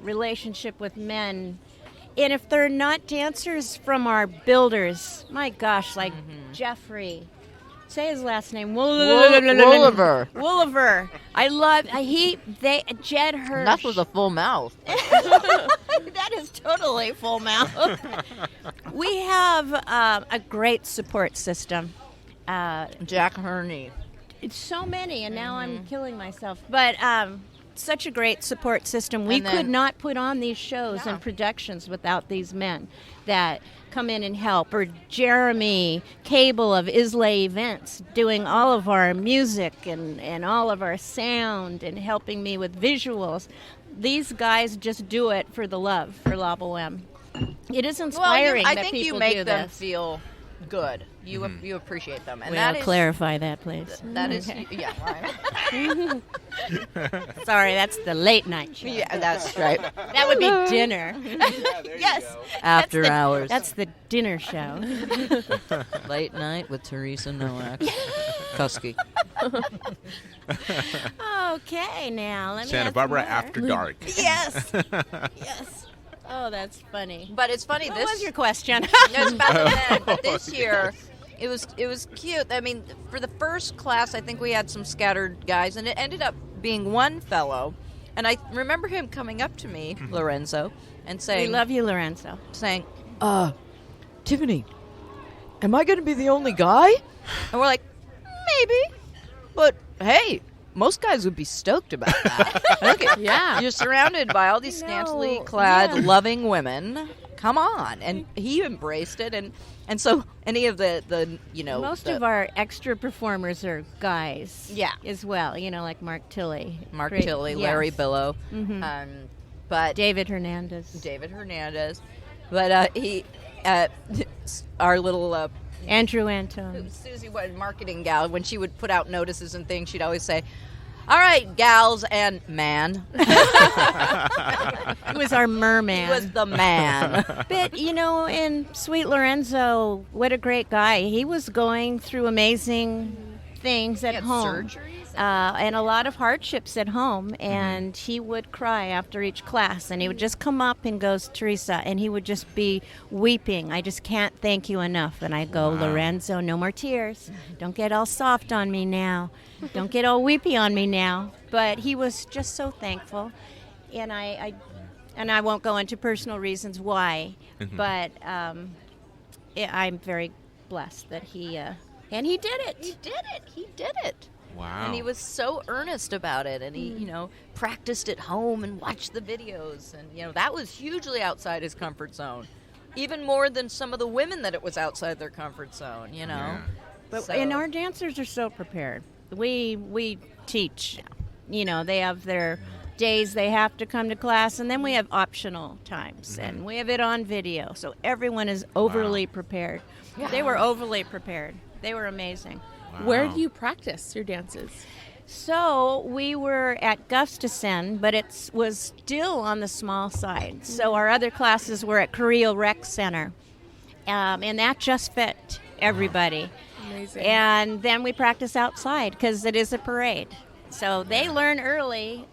relationship with men And if they're not dancers from our builders, my gosh, like Jeffrey. Say his last name. Wolliver. Wolliver. Jed Hirsch. That was a full mouth. That is totally full mouth. We have a great support system. Jack Herney. It's so many, and now I'm killing myself. But such a great support system. We And then- could not put on these shows and productions without these men that come in and help. Or Jeremy Cable of Islay Events doing all of our music and all of our sound and helping me with visuals. These guys just do it for the love for La Boheme. It is inspiring I that think you people make do them this. feel good. You appreciate them, and Well, that is clarify that, please. that is yeah. Right. Sorry, that's the late night show. Yeah, that's right. That would be dinner. Yes. After That's the- hours. That's the dinner show. Late night with Teresa Nowak. Kusky. Okay, now let me Santa ask Barbara more. After Dark. Yes. Yes. Oh, that's funny. But it's funny. What this was your question? It's about the men, but this year it was cute. I mean, for the first class, I think we had some scattered guys, and it ended up being one fellow. And I remember him coming up to me, Lorenzo, and We saying, love you, Lorenzo. Tiffany, am I going to be the only guy? And we're like, maybe, but hey. Most guys would be stoked about that. Okay. Yeah. You're surrounded by all these I scantily know. clad, Yeah. loving women. Come on. And he embraced it. And so any of the Most the- of our extra performers are guys. Yeah. As well, like Mark Tilley. Mark Great- Tilley, yes. Larry Billow, but David Hernandez. David Hernandez. But he, our little Andrew Antone. Susie, what marketing gal, when she would put out notices and things, she'd always say, "All right, gals and man." He was our merman. He was the man. But, and Sweet Lorenzo, what a great guy. He was going through amazing things at He had home. surgeries? And a lot of hardships at home. And he would cry after each class. And he would just come up and goes, Teresa, and he would just be weeping. I just can't thank you enough. And I go, Lorenzo, no more tears. Don't get all soft on me now. Don't get all weepy on me now. But he was just so thankful. And I won't go into personal reasons why, but I'm very blessed that he and he did it. He did it. Wow. And he was so earnest about it, and he, practiced at home and watched the videos, and that was hugely outside his comfort zone, even more than some of the women that it was outside their comfort zone. Yeah. But So- and our dancers are so prepared. We teach. They have their days they have to come to class, and then we have optional times, and we have it on video, so everyone is overly prepared. Yeah. They were overly prepared. They were amazing. Where Wow. do you practice your dances? So we were at Gustafson, but it was still on the small side. So our other classes were at Cabaret Rec Center, and that just fit everybody. Amazing. And then we practice outside because it is a parade. So they learn early.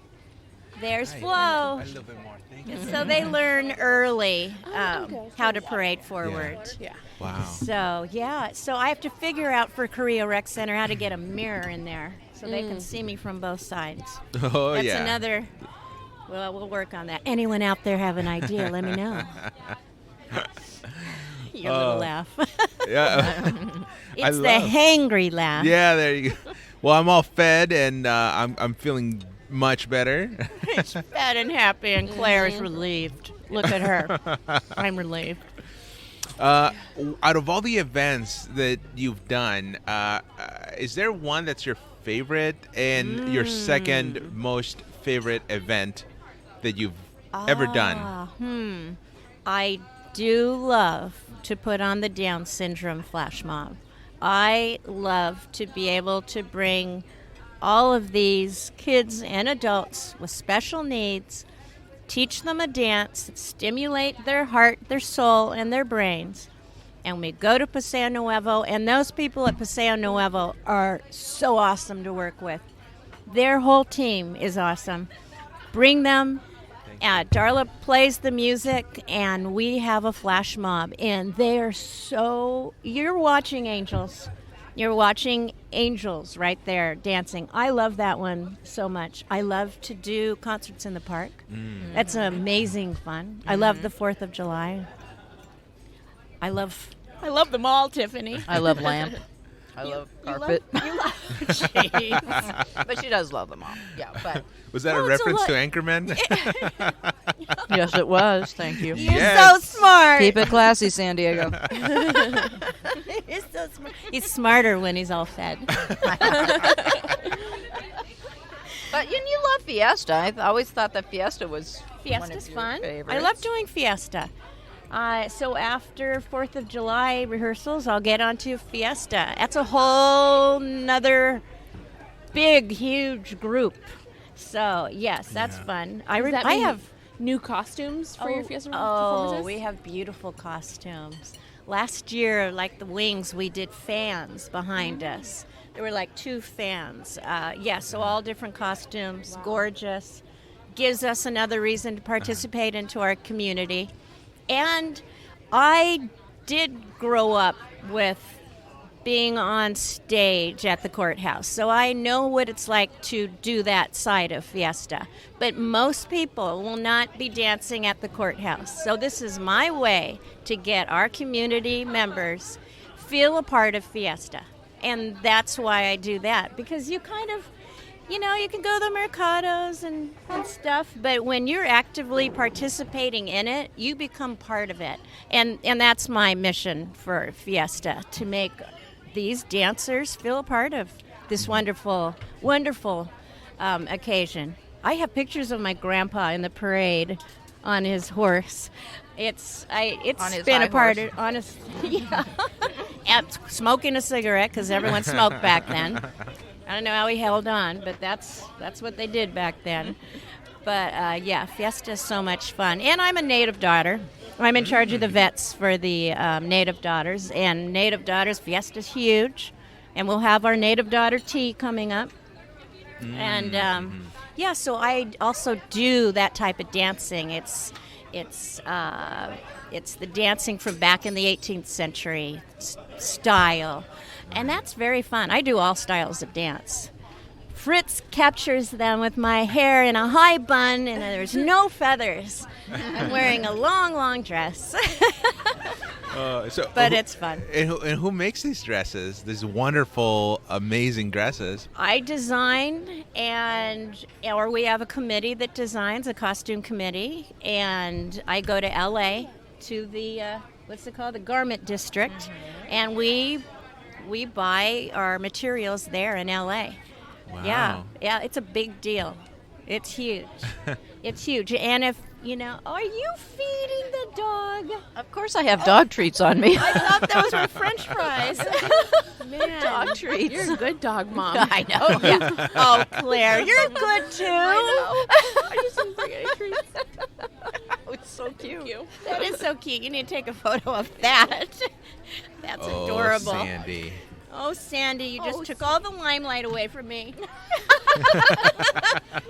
There's Flo. A little bit more. Thank you. So they learn early okay. how to parade forward. Yeah. Wow. So, so I have to figure out for Cabaret Rec Center how to get a mirror in there so they can see me from both sides. Oh, That's yeah. another, well, we'll work on that. Anyone out there have an idea, let me know. Your little laugh. Yeah. It's the love- hangry laugh. Yeah, there you go. Well, I'm all fed, and I'm feeling much better. She's fat and happy, and Claire is relieved. Look at her. I'm relieved. Out of all the events that you've done, is there one that's your favorite and your second most favorite event that you've ever done? I do love to put on the Down syndrome flash mob. I love to be able to bring all of these kids and adults with special needs, teach them a dance, stimulate their heart, their soul, and their brains. And we go to Paseo Nuevo, and those people at Paseo Nuevo are so awesome to work with. Their whole team is awesome. Bring them Darla plays the music, and we have a flash mob, and they are so... You're watching angels. You're watching angels right there dancing. I love that one so much. I love to do concerts in the park. That's amazing fun. I love the 4th of July. I love them all, Tiffany. I love lamp. I love carpet. You love Jeez. But she does love them all. Yeah, but Was that a reference to Anchorman? yes, it was. Thank you. You're Yes. so smart. Keep it classy, San Diego. He's so smart. He's smarter when he's all fed. But you love Fiesta. I always thought that Fiesta was one Fiesta's of your fun. favorites. I love doing Fiesta. So after 4th of July rehearsals, I'll get onto Fiesta. That's a whole nother big, huge group. So, yes, that's fun. I have new costumes for your Fiesta Oh, performances? we have beautiful costumes. Last year, like the wings, we did fans behind us. There were like 2 fans. So all different costumes, gorgeous. Gives us another reason to participate into our community. And I did grow up with being on stage at the courthouse, so I know what it's like to do that side of Fiesta. But most people will not be dancing at the courthouse. So this is my way to get our community members feel a part of Fiesta. And that's why I do that, because you kind of, you can go to the mercados and stuff, but when you're actively participating in it, you become part of it. And that's my mission for Fiesta, to make these dancers feel a part of this wonderful, wonderful occasion. I have pictures of my grandpa in the parade on his horse. It's been a part of, honest, yeah, and smoking a cigarette, because everyone smoked back then. I don't know how he held on, but that's what they did back then. But Fiesta is so much fun. And I'm a Native daughter. I'm in charge of the vets for the Native daughters. And Native daughters, Fiesta's huge. And we'll have our Native daughter tea coming up. And so I also do that type of dancing. It's the dancing from back in the 18th century style. And that's very fun. I do all styles of dance. Fritz captures them with my hair in a high bun, and there's no feathers. I'm wearing a long, long dress. But it's fun. And who makes these dresses? These wonderful, amazing dresses. I design, or we have a committee that designs, a costume committee, and I go to L.A. to the, the garment district, and we buy our materials there in L.A. Wow. Yeah, it's a big deal. It's huge. It's huge. And if, are you feeding the dog? Of course I have dog treats on me. I thought those were French fries. Man, Dog treats. You're a good dog, Mom. I know. Yeah. Oh, Claire, you're good too. I just didn't bring any treats. Oh, it's so cute. That is so cute. You need to take a photo of that. That's adorable. Sandy. Oh, Sandy, you just took all the limelight away from me.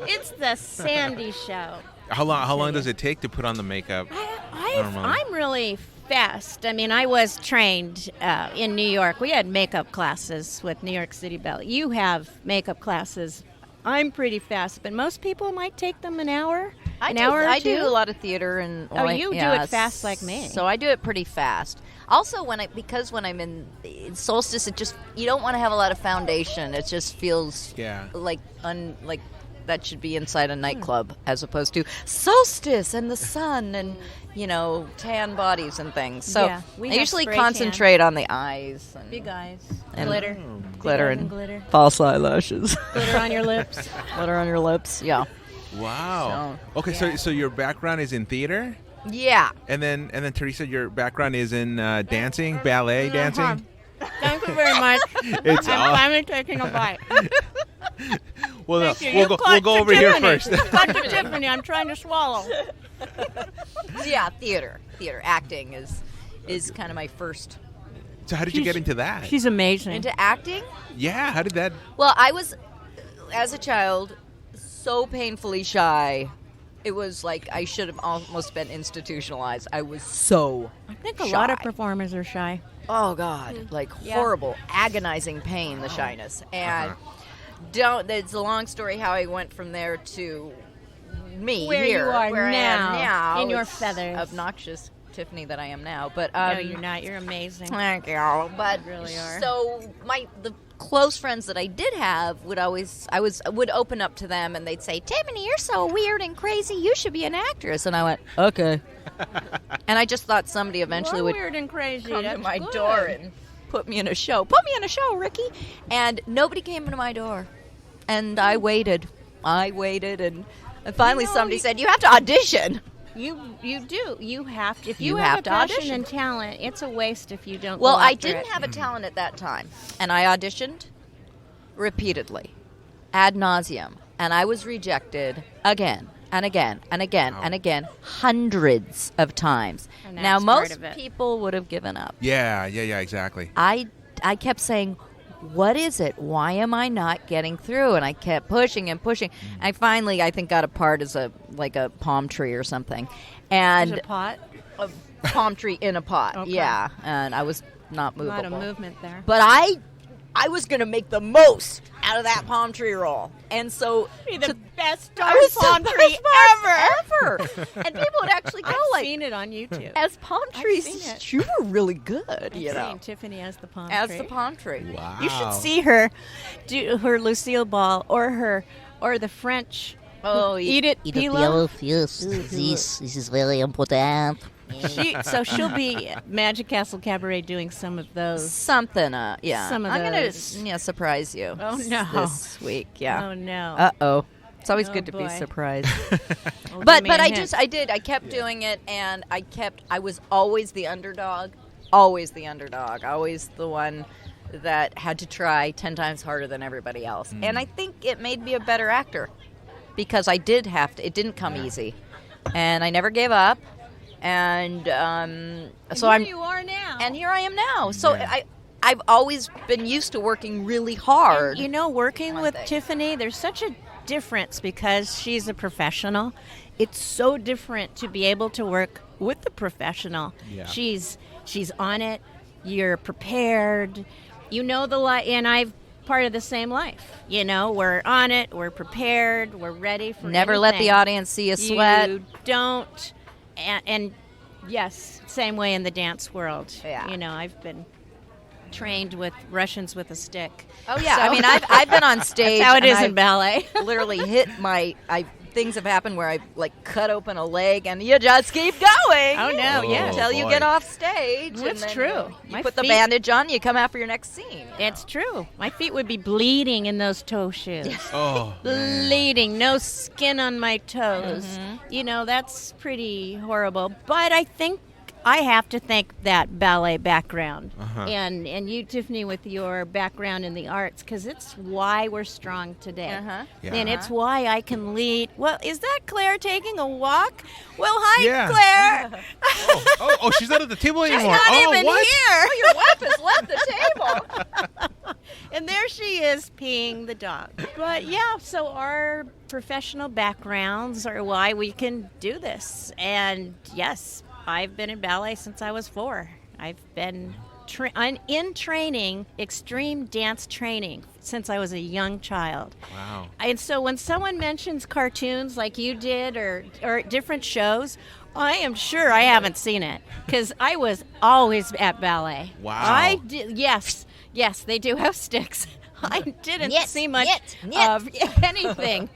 It's the Sandy show. How long does it take to put on the makeup? I'm really fast. I mean, I was trained in New York. We had makeup classes with New York City Ballet. You have makeup classes. I'm pretty fast, but most people might take them an hour. I do a lot of theater and. You do it fast like me. So I do it pretty fast. Also, when I'm in solstice, you don't want to have a lot of foundation. It just feels like that should be inside a nightclub as opposed to solstice and the sun and tan bodies and things. So I usually concentrate on the eyes, and big eyes, and glitter and false eyelashes, glitter on your lips, glitter on your lips. Yeah. Wow. Okay, so your background is in theater? Yeah. And then Teresa, your background is in dancing, ballet dancing? Thank you very much. It's I'm finally taking a bite. Well, no, we'll go over here first. Cut to Tiffany. I'm trying to swallow. Yeah, theater acting is kind of my first. So how did you get into that? She's amazing. Into acting? Yeah, how did that? Well, I was, as a child, so painfully shy. it was like I should have almost been institutionalized. I was so I think a shy. lot of performers are shy. Oh God, like Yeah. horrible, agonizing pain, the shyness. And it's a long story how I went from there to me Where here, you are where I now, am now. in your It's feathers. obnoxious Tiffany that I am now. But No, you're not. You're amazing. thank you. But You really are. So the close friends that I did have would would open up to them, and they'd say, "Tiffany, you're so weird and crazy. You should be an actress." And I went, "Okay." And I just thought somebody eventually You're would weird and crazy. come to That's my good. door and put me in a show. Put me in a show, Ricky. And nobody came to my door. And I waited, and finally somebody said, "You have to audition." You do. You have to. If You you have have a to passion audition. and talent, it's a waste if you don't. Well, go I after didn't it. have a talent at that time. And I auditioned repeatedly, ad nauseum. And I was rejected again and again and again and again, hundreds of times. And Now, that's part most of it. people would have given up. Yeah, exactly. I kept saying, what is it? Why am I not getting through? And I kept pushing and pushing. I finally, I think, got a part as a palm tree or something. And There's a pot. a palm tree in a pot. Okay. Yeah. And I was not A lot movable. of movement there. But I was going to make the most out of that palm tree roll. And so Be the best I was palm the tree best ever. And people would actually go I've like, seen it on YouTube. as palm I've trees, seen it. you were really good, I've you know, seen Tiffany as the palm as tree. the palm tree. Wow. You should see her do her Lucille ball or the French. Oh, Eat it, pillow. Yes, this is very important. She'll be at Magic Castle Cabaret doing some of those. Something, yeah. Some of I'm those. gonna surprise you. Oh, no. This week, yeah. Oh no! Uh-oh. It's always Oh, good to be boy. surprised. Well, but give me but a I hint. I kept doing it, and I was always the underdog, always the one that had to try 10 times harder than everybody else. And I think it made me a better actor because I did have to. It didn't come easy, and I never gave up. And so Here you are now. and here I am now. So Yeah. I've always been used to working really hard. You know, working One with thing. Tiffany, there's such a difference because she's a professional. It's so different to be able to work with the professional. Yeah. She's on it. You're prepared. You know the life, and I've part of the same life. You know, we're on it. We're prepared. We're ready for Never let the anything. audience see you sweat. You don't. And yes, same way in the dance world. Yeah. You know, I've been trained with Russians with a stick. Oh yeah, So- I mean I've been on stage. That's how it and is in I've ballet. literally hit things have happened where I like cut open a leg and you just keep going. Oh, no, yeah. Until you boy. get off stage. Well, and it's then true. You My put the feet- bandage on. You come out for your next scene. It's true. My feet would be bleeding in those toe shoes. Oh, man. Bleeding, no skin on my toes. Mm-hmm. You know, that's pretty horrible. But I think I have to thank that ballet background and you, Tiffany, with your background in the arts, because it's why we're strong today. Uh-huh. Yeah. And it's why I can lead. Well, is that Claire taking a walk? Well, hi, Yeah. Claire. Oh, she's not at the table She's anymore. not oh, even what? here. Your wife has left the table. And there she is peeing the dog. But yeah, so our professional backgrounds are why we can do this. And yes, I've been in ballet since I was 4. I've been in training, extreme dance training, since I was a young child. Wow. And so when someone mentions cartoons like you did or different shows, I am sure I haven't seen it because I was always at ballet. Wow. I did. Yes, they do have sticks. I didn't Yes, see much yes. of anything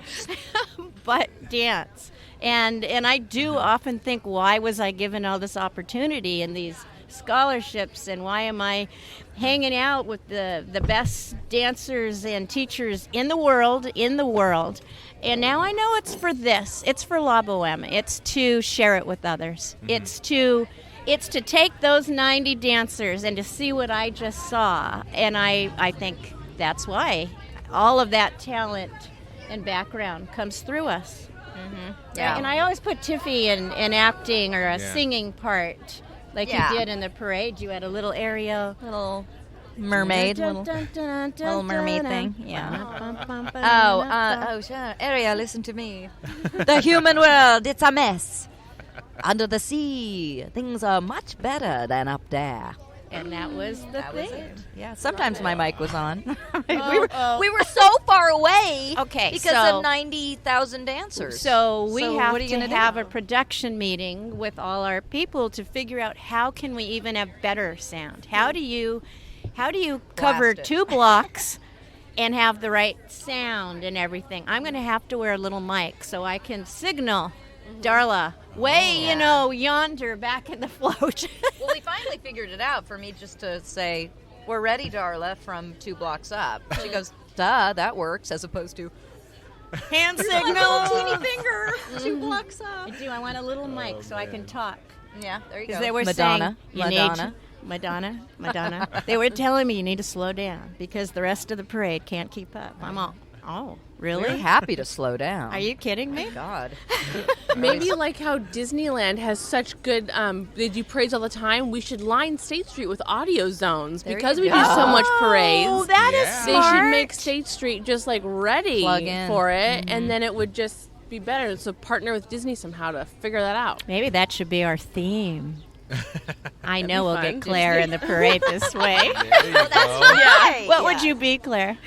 but dance. And I do often think, why was I given all this opportunity and these scholarships, and why am I hanging out with the best dancers and teachers in the world? And now I know it's for this. It's for La Boheme. It's to share it with others. It's to take those 90 dancers and to see what I just saw. And I think that's why all of that talent and background comes through us. Yeah. And I always put Tiffy in acting or a Yeah. singing part, like Yeah. you did in the parade. You had a little area. Little mermaid, little mermaid thing. Yeah. Sure. Ariel, listen to me. The human world, it's a mess. Under the sea, things are much better than up there. And that was the That was thing. it. Yeah, sometimes my mic was on. we were so far away. Okay, because so- of 90,000 dancers. So we So have what are you to gonna do? have a production meeting with all our people to figure out how can we even have better sound. How do you cover Blast it. 2 blocks and have the right sound and everything? I'm going to have to wear a little mic so I can signal Darla way, yonder back in the float. Well, we finally figured it out for me just to say, we're ready, Darla, from 2 blocks up. She goes, duh, that works, as opposed to, Hand little signal. teeny finger, 2 blocks up. I want a little mic so I can talk. Yeah, there you go. Because they were Madonna, saying, Madonna. They were telling me you need to slow down because the rest of the parade can't keep up. I'm all, oh, really? We're happy to slow down. Are you kidding me? God. Maybe like how Disneyland has such good, they do parades all the time. We should line State Street with audio zones There because you we go. do so much parades. Oh, that is Yeah. They smart. should make State Street just like ready Plug in. for it, and then it would just be better. So partner with Disney somehow to figure that out. Maybe that should be our theme. I know be we'll fun. get Claire in the parade this way. There you go. Right. What would you be, Claire?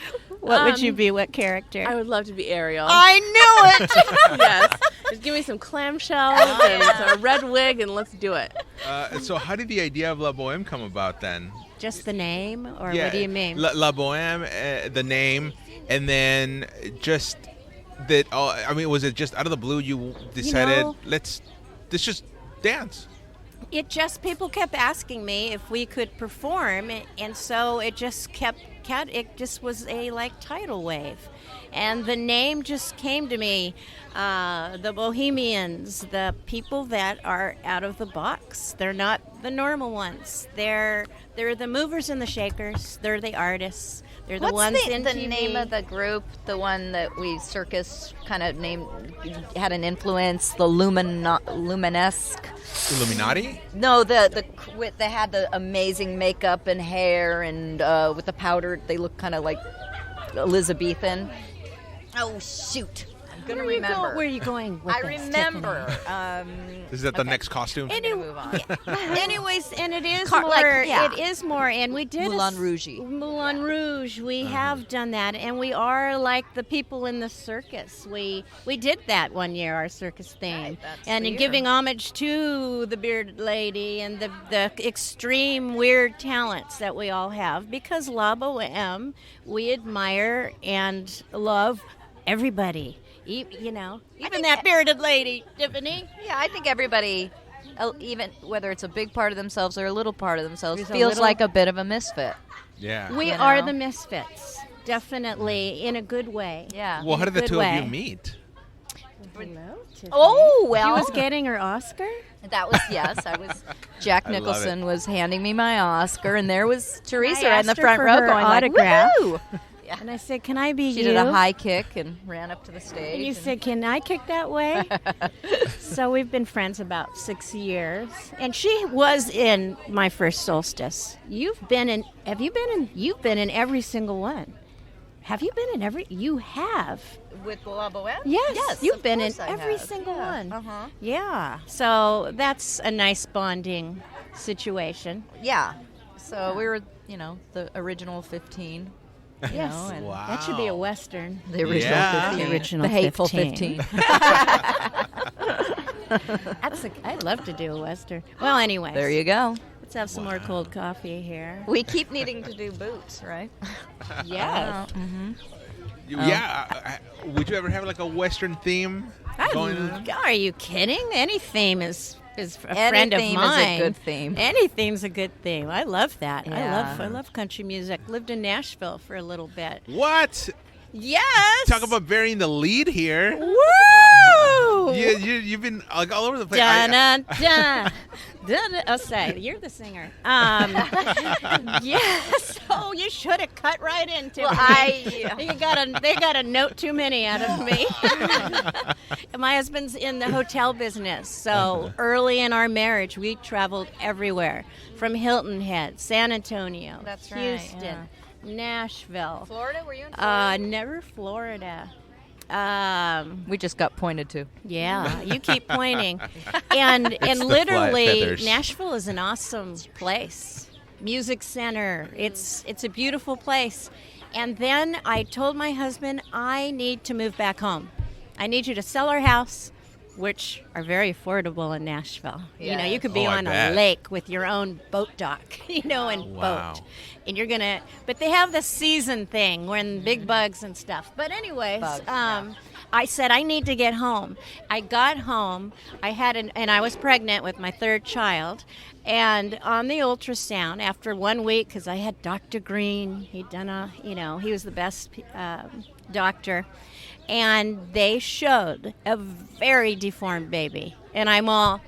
What would you be? What character? I would love to be Ariel. I knew it. Yes. Just give me some clamshells and a red wig, and let's do it. So how did the idea of La Boheme come about then? Just the name, or what do you mean? La Boheme, the name, and then just that. I mean, was it just out of the blue you decided know- let's just dance? It just, people kept asking me if we could perform, and so it just it just was a like tidal wave. And the name just came to me, the Bohemians, the people that are out of the box. They're not the normal ones. They're the movers and the shakers. They're the artists. They're the ones What's in the TV. name of the group? The one that we circus kind of named, had an influence, the Luminesque. Illuminati? No, they had the amazing makeup and hair, and with the powder, they look kind of like Elizabethan. Oh shoot, I'm gonna remember. Where are you going with I this, remember. Is that the next costume? Tiffany? Move on. Anyways, and it is Car- more. like, yeah. It is more, and we did Moulin Rouge. Moulin Rouge. We have done that, and we are like the people in the circus. We did that one year, our circus theme, Right, that's and the in year. giving homage to the bearded lady and the extreme weird talents that we all have, because La Boheme, we admire and love everybody. Even that bearded lady, Tiffany. Yeah, I think everybody, even whether it's a big part of themselves or a little part of themselves, There's a feels little- like a bit of a misfit. Yeah. We You are know? the misfits, definitely, in a good way. Yeah. Well, in how a did the good two way. of you meet? Oh She well, was getting her Oscar? that was yes. I was. Jack I love Nicholson it. was handing me my Oscar, and there was Teresa I in the asked her front for row her going autograph. like, "Woohoo!" Yeah. And I said, can I be She you? did a high kick and ran up to the stage. And you and- said, can I kick that way? So we've been friends about 6 years. And she was in my first solstice. You've been in every single one. Have you been in every? You have. with La Boheme? Yes, you've of been in course I every have. single Yeah. one. Uh-huh. Yeah. So that's a nice bonding situation. Yeah. So we were, the original 15. Yes. And Wow. That should be a Western. The original Yeah. 15. The original The hateful 15. 15. I'd love to do a Western. Well, anyway. There you go. Let's have some more cold coffee here. We keep needing to do boots, right? Yes. Yeah. Would you ever have like a Western theme going on? Are you kidding? Any theme is a Any friend of theme is a mine. good theme. Any theme's a good theme. I love that. Yeah. I love country music. Lived in Nashville for a little bit. What? Yes. Talk about burying the lead here. Woo! Woo! You've been like all over the place. Dun, dun, dun. Dun, dun. Oh, say, you're the singer. Yes. Oh, you should have cut right into it. They got a note too many out of me. My husband's in the hotel business, so early in our marriage, we traveled everywhere, from Hilton Head, San Antonio, That's right, Houston, Nashville. Florida? Were you in Florida? Never Florida. We just got pointed to. Yeah, you keep pointing. And the literally, feathers. Nashville is an awesome place. Music center. It's a beautiful place. And then I told my husband, I need to move back home. I need you to sell our house, which are very affordable in Nashville. You know, you could be Oh, I on bet. a lake with your own boat dock, and Wow. boat. And you're going to, but they have the season thing when big bugs and stuff. But anyways, Bugs, yeah. I said, I need to get home. I got home. And I was pregnant with my third child. And on the ultrasound, after 1 week, because I had Dr. Green, he'd done he was the best doctor. And they showed a very deformed baby. And I'm all,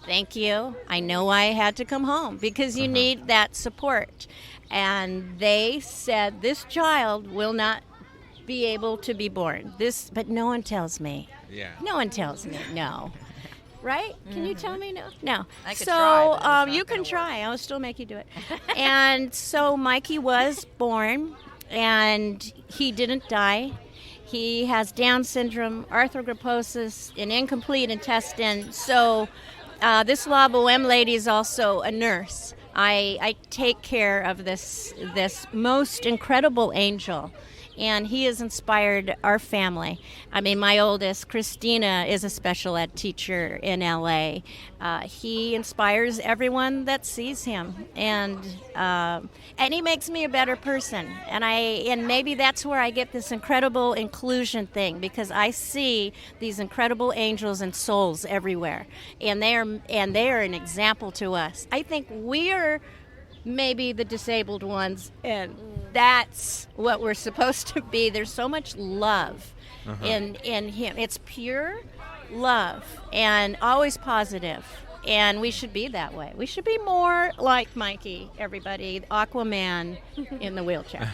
thank you. I know I had to come home because you need that support. And they said, this child will not be able to be born. But no one tells me. Yeah. No one tells me no. Right? Can you tell me no? No. I could so try, but it's not you gonna can try. I'll still make you do it. And so Mikey was born, and he didn't die. He has Down syndrome, arthrogryposis, an incomplete intestine. So this La Boheme lady is also a nurse. I take care of this most incredible angel, and he has inspired our family. I mean, my oldest, Christina, is a special ed teacher in LA. He inspires everyone that sees him, and he makes me a better person. And maybe that's where I get this incredible inclusion thing, because I see these incredible angels and souls everywhere, and they are an example to us. I think we're maybe the disabled ones, and that's what we're supposed to be. There's so much love in him. It's pure love and always positive, and we should be that way. We should be more like Mikey, everybody, Aquaman in the wheelchair.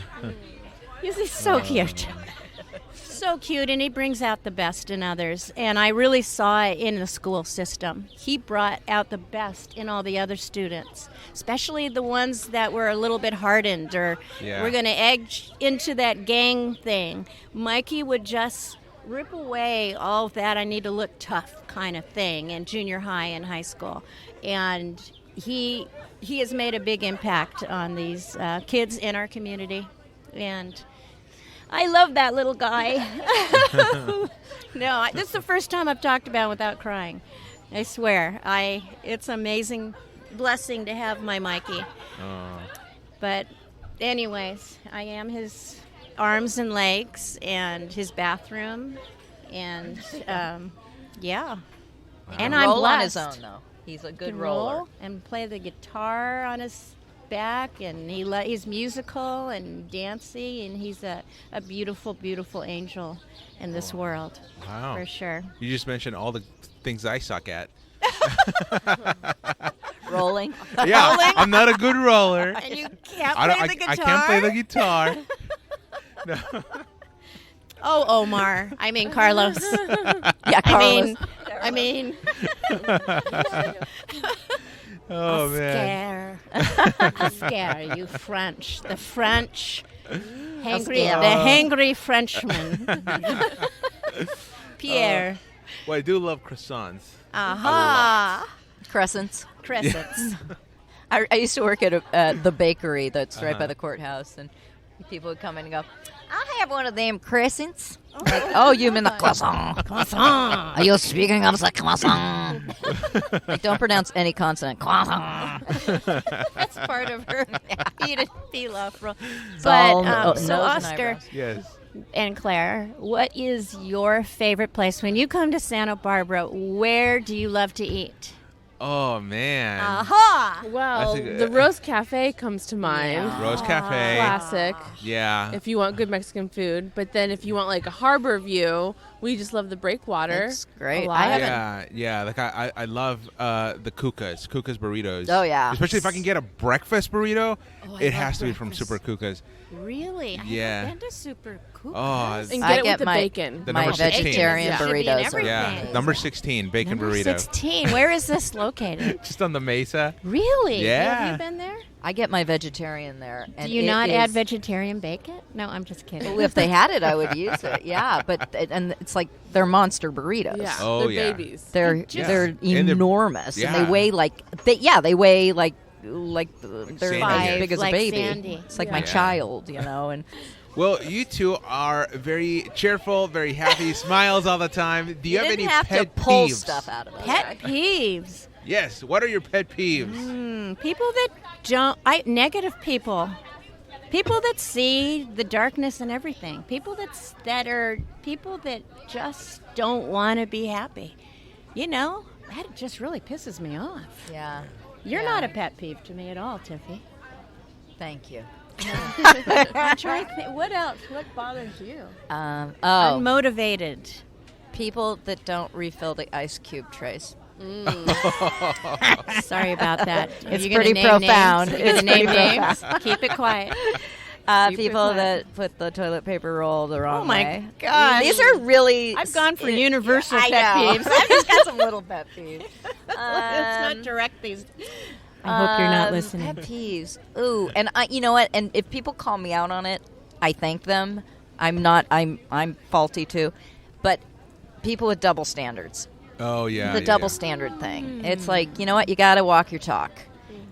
He's so cute. So cute, and he brings out the best in others, and I really saw it in the school system. He brought out the best in all the other students, especially the ones that were a little bit hardened or were going to edge into that gang thing. Mikey would just rip away all of that I need to look tough kind of thing in junior high and high school, and he has made a big impact on these kids in our community, and I love that little guy. This is the first time I've talked about him without crying. I swear. It's an amazing blessing to have my Mikey. But anyways, I am his arms and legs and his bathroom, and And I'm roll on his blessed. own, though. He's a good Can roller. roll and play the guitar on his back, and he's musical and dancey, and he's a beautiful, beautiful angel in this world. Wow. For sure. You just mentioned all the things I suck at. Rolling. Yeah, I'm not a good roller. And you can't I play the guitar? I can't play the guitar. Oh, Omar. I mean, Carlos. Yeah, Carlos. I mean. Oh, man. Scare you French. The French. The scare. hangry Frenchman. Pierre. Well, I do love croissants. Aha. Crescents. Crescents. I used to work at the bakery that's right by the courthouse, and people would come in and go, I'll have one of them crescents. Like, oh, you mean the croissant. Croissant. Are you speaking of the croissant? Like, don't pronounce any consonant. Croissant. That's part of her Edith Piaf role. all But nose so and Oscar eyebrows. Yes. and Claire, what is your favorite place when you come to Santa Barbara? Where do you love to eat? Oh, man. Aha! Well, That's a good- the Rose Cafe comes to mind. Rose Cafe. Classic. Yeah. If you want good Mexican food. But then if you want like a harbor view, We just love the breakwater. It's great. A lot. I haven't. Yeah. Like I love the Cuca's burritos. Oh, yeah. Especially if I can get a breakfast burrito, I it love has to be from breakfast. Super Cuca's. Really? I Yeah. haven't been to Super Cool. Oh, And I get it get with the my- bacon. The My number 16. vegetarian Yeah. Should be in burritos are everything. Yeah, number 16 bacon Number burrito. 16. Where is this located? Just on the mesa. Really? Yeah. Have you been there? I get my vegetarian there. And Do you it not add is- vegetarian bacon? No, I'm just kidding. Well, if they had it, I would use it. Yeah, and it's like they're monster burritos. Yeah, Oh, they're yeah. babies. They're Yeah. they're And they're- enormous, and yeah. they weigh like they're Sandy. as big as Like a baby. Sandy. It's like my Yeah. child, and Well, you two are very cheerful, very happy, smiles all the time. Do you have didn't any have pet to pull peeves? stuff out of us. Pet peeves. Yes. What are your pet peeves? People that don't, negative people. People that see the darkness in everything. People that just don't want to be happy. That just really pisses me off. Yeah, You're Yeah. not a pet peeve to me at all, Tiffy. Thank you. I'm trying to think, what else? What bothers you? Unmotivated. People that don't refill the ice cube trays. Sorry about that. It's Are you gonna pretty name profound. Names? Are you It's gonna name pretty names? Keep it quiet. People quiet. that put the toilet paper roll the wrong Oh my way. gosh. These are really. I've gone for universal I pet know. peeves. I've just got some little pet peeves. Let's not direct these. I hope you're not listening. Pet peeves. Ooh, and you know what? And if people call me out on it, I thank them. I'm not. I'm faulty too, but people with double standards. Oh, yeah. The double standard thing. It's like, you know what? You got to walk your talk.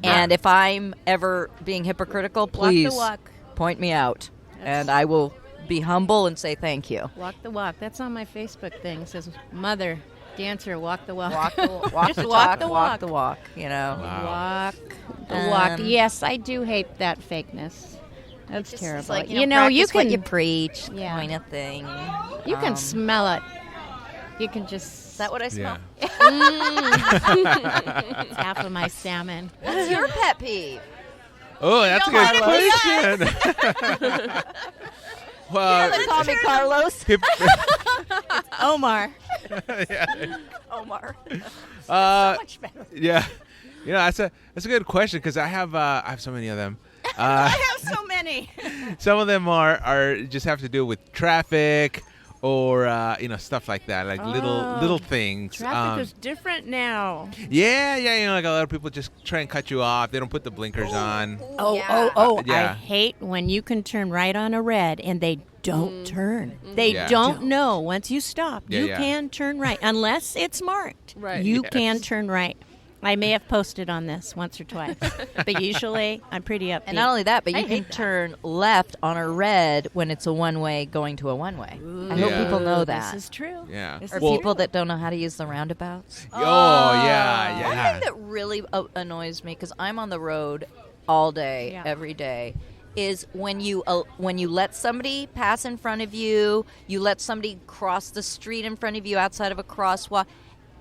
And if I'm ever being hypocritical, please walk. point me out, and I will be humble and say thank you. Walk the walk. That's on my Facebook thing. It says, Mother, dancer, walk the walk. Walk Just the walk talk, the walk walk. the walk. You know. Wow. Walk the walk. Um, Yes, I do hate that fakeness. That's It's terrible. like, you practice can what you preach, Yeah. kind of thing. you can smell it. You can just. Is that what I smell? Yeah. It's half of my salmon. What's your pet peeve? Oh, that's a good question. Well, They call me Carlos. hip- Omar. Omar. Much better. yeah. That's a good question because I have so many of them. I have so many. Some of them are just have to do with traffic or stuff like that, like little things. Traffic is different now. Yeah, like a lot of people just try and cut you off. They don't put the blinkers on. Oh, Yeah. I hate when you can turn right on a red and they don't turn. They Yeah. don't know. Once you stop, Yeah, you yeah. can turn right. Unless it's marked. Right. You Yes. can turn right. I may have posted on this once or twice. But usually I'm pretty upbeat. And not only that, but I you can hate that. turn left on a red when it's a one-way going to a one-way. I hope Yeah. people know that. This is true. Yeah. This Or is people true. that don't know how to use the roundabouts. Oh, yeah. One thing that really annoys me, because I'm on the road all day, Yeah. every day, is when you let somebody pass in front of you, you let somebody cross the street in front of you outside of a crosswalk,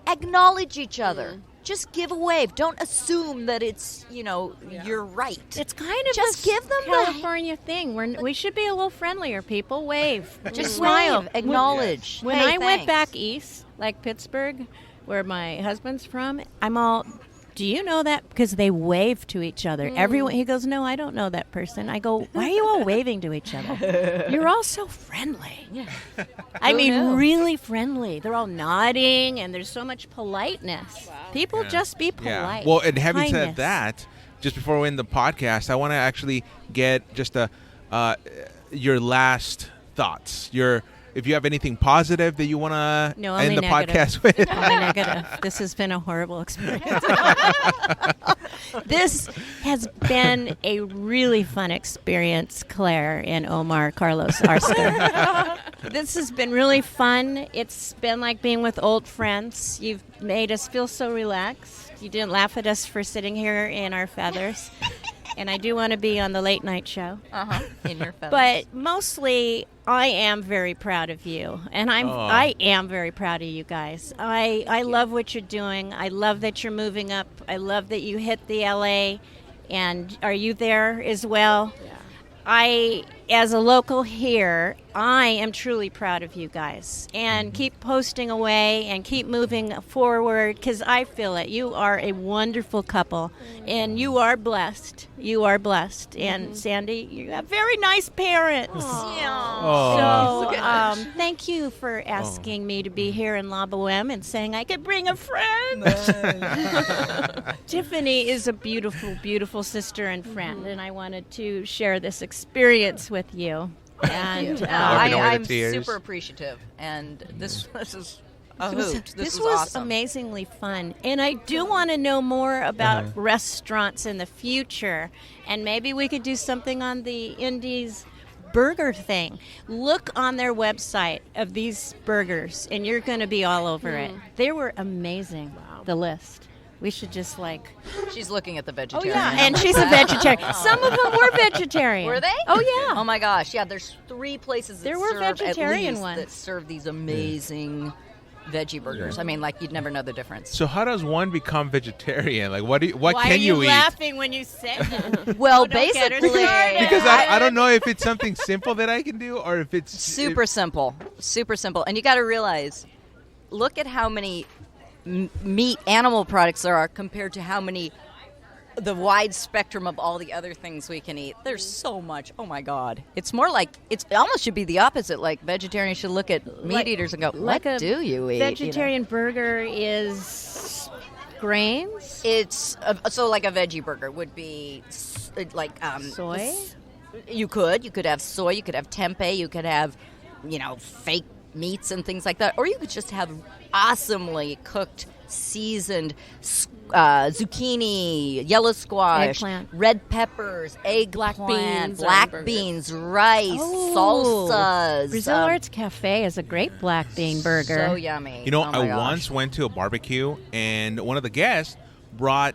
acknowledge each other. Just give a wave. Don't assume that it's, you're right. It's kind of Just a give them the- California thing. We should be a little friendlier, people. Wave. Just smile. wave. Acknowledge. When Hey, I went thanks. back east, like Pittsburgh, where my husband's from, I'm all, do you know that? Because they wave to each other. Everyone, he goes, no, I don't know that person. I go, why are you all waving to each other? You're all so friendly. I mean, knew? really friendly. They're all nodding, and there's so much politeness. People Yeah. just be Yeah. polite. Well, and having said Kindness. that, just before we end the podcast, I want to actually get just your last thoughts. If you have anything positive that you want to No, only end the negative. podcast with. Only negative. This has been a horrible experience. This has been a really fun experience, Claire and Omar, Carlos, Arster. This has been really fun. It's been like being with old friends. You've made us feel so relaxed. You didn't laugh at us for sitting here in our feathers. And I do want to be on the late night show. In your feathers. But mostly, I am very proud of you, and I am very proud of you guys. I love what you're doing. I love that you're moving up. I love that you hit the LA, and are you there as well? Yeah. as a local here, I am truly proud of you guys. And keep posting away and keep moving forward, because I feel it. You are a wonderful couple, and you are blessed. You are blessed. And Sandy, you have very nice parents. So thank you for asking me to be here in La Boheme and saying I could bring a friend. Tiffany is a beautiful, beautiful sister and friend, and I wanted to share this experience with you. And I'm super appreciative, and this is a hoot. This was was awesome. amazingly fun, and I do want to know more about restaurants in the future, and maybe we could do something on the Indies burger thing. Look on their website of these burgers, and you're going to be all over it. They were amazing. Wow. The list. We should just She's looking at the Oh vegetarian. yeah, and she's a vegetarian. Some of them were vegetarian. Were they? Oh yeah. Oh my gosh! Yeah, there's 3 places that There were serve vegetarian at least ones. that serve these amazing veggie burgers. I mean, like you'd never know the difference. So how does one become vegetarian? Like, what Why can are you eat? laughing when you say that? Well, don't get her basically, started. Because I don't know if it's something simple that I can do or if it's super simple, and you got to realize, look at how many meat animal products there are compared to how many the wide spectrum of all the other things we can eat. There's so much. Oh my God! It's more like it almost should be the opposite. Like vegetarians should look at meat eaters and go, like "What a do you eat?" Vegetarian burger is grains. It's so like a veggie burger would be like Soy? You could have soy, you could have tempeh, you could have fake meats and things like that, or you could just have awesomely cooked, seasoned zucchini, yellow squash, Eggplant. red peppers, Black beans, black burgers. beans, rice, salsas. Brazil Arts Cafe is a great black bean burger. So yummy. You know, Oh my I gosh. once went to a barbecue and one of the guests brought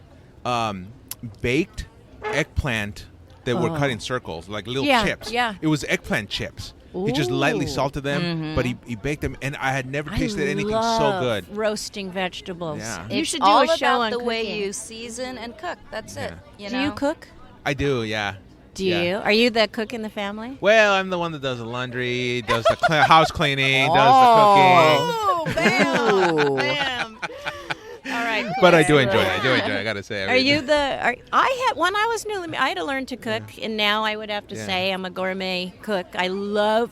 baked eggplant that were cut in circles, like little Yeah, chips. yeah. It was eggplant chips. He just lightly Ooh. salted them, Mm-hmm. but he baked them, and I had never tasted I anything love so good. roasting vegetables. Yeah. You It's should do all a show about on the way cooking. you season and cook. That's it. Yeah. Do you cook? I do, yeah. Do Yeah. you? Are you the cook in the family? Well, I'm the one that does the laundry, does the house cleaning, does Oh. the cooking. Oh, bam! Bam! All right. But I do enjoy it. I gotta say. Are you the? When I was new, I had to learn to cook, and now I would have to Yeah. say I'm a gourmet cook. I love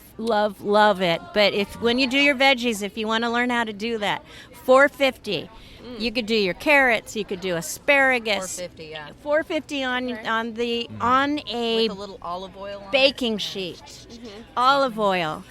it. But when you do your veggies, if you want to learn how to do that, $4.50. You could do your carrots. You could do asparagus. $4.50, yeah. $4.50 on a With a little olive oil on baking sheet, olive oil.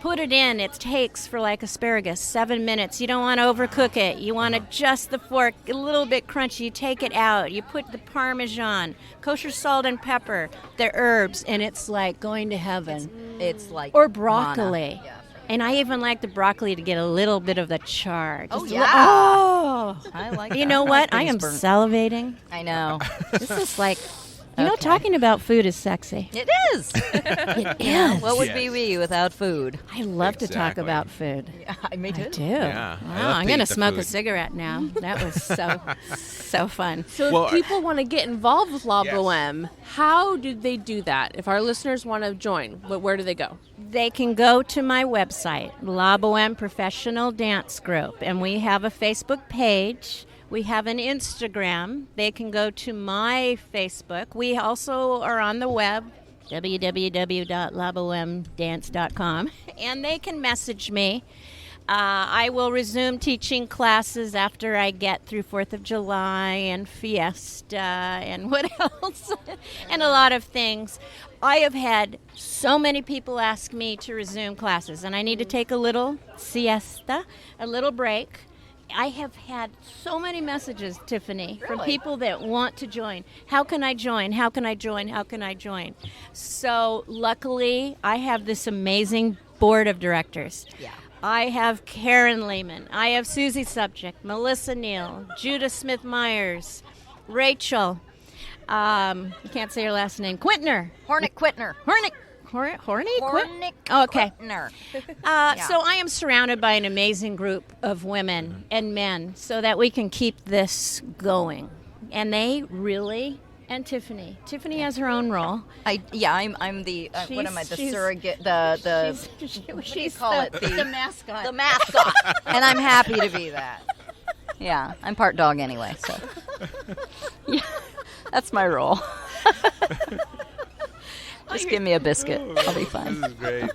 Put it in. It takes for like asparagus 7 minutes. You don't want to overcook it. You want to just the fork a little bit crunchy. You take it out. You put the Parmesan, kosher salt and pepper, the herbs, and it's like going to heaven. It's like Or broccoli. manna. Yeah. And I even like the broccoli to get a little bit of the char. Oh, Just yeah. Oh. I like You that. know I what? like I am things burnt. salivating. I know. This is like, you know, Okay. talking about food is sexy. It is. It is. What would Yes. be we without food? I love to talk Exactly. about food. Yeah, me too. I do. Yeah, I Wow, love I'm to going to eat the smoke a food. cigarette now. That was so fun. So Well, if people want to get involved with La Yes. Boheme, how do they do that? If our listeners want to join, where do they go? They can go to my website, La Boheme Professional Dance Group, and we have a Facebook page. We have an Instagram. They can go to my Facebook. We also are on the web, www.labohemedance.com, and they can message me. I will resume teaching classes after I get through 4th of July and Fiesta and what else, and a lot of things. I have had so many people ask me to resume classes, and I need to take a little siesta, a little break. I have had so many messages, Tiffany, from Really? people that want to join. How can I join? How can I join? How can I join? So luckily, I have this amazing board of directors. Yeah. I have Karen Lehman. I have Susie Subject, Melissa Neal, Judah Smith-Myers, Rachel. You can't say her last name. Quintner. Hornick Quitner. Horny? Hornick Oh, okay. Quitner. So I am surrounded by an amazing group of women and men so that we can keep this going. And they really And Tiffany. Tiffany has her own role. I'm the what am I? The She's- surrogate. The what do you call it? The mascot. The mascot. And I'm happy to be that. Yeah, I'm part dog anyway, so yeah, that's my role. Just give me a biscuit. I'll be fine. This is great.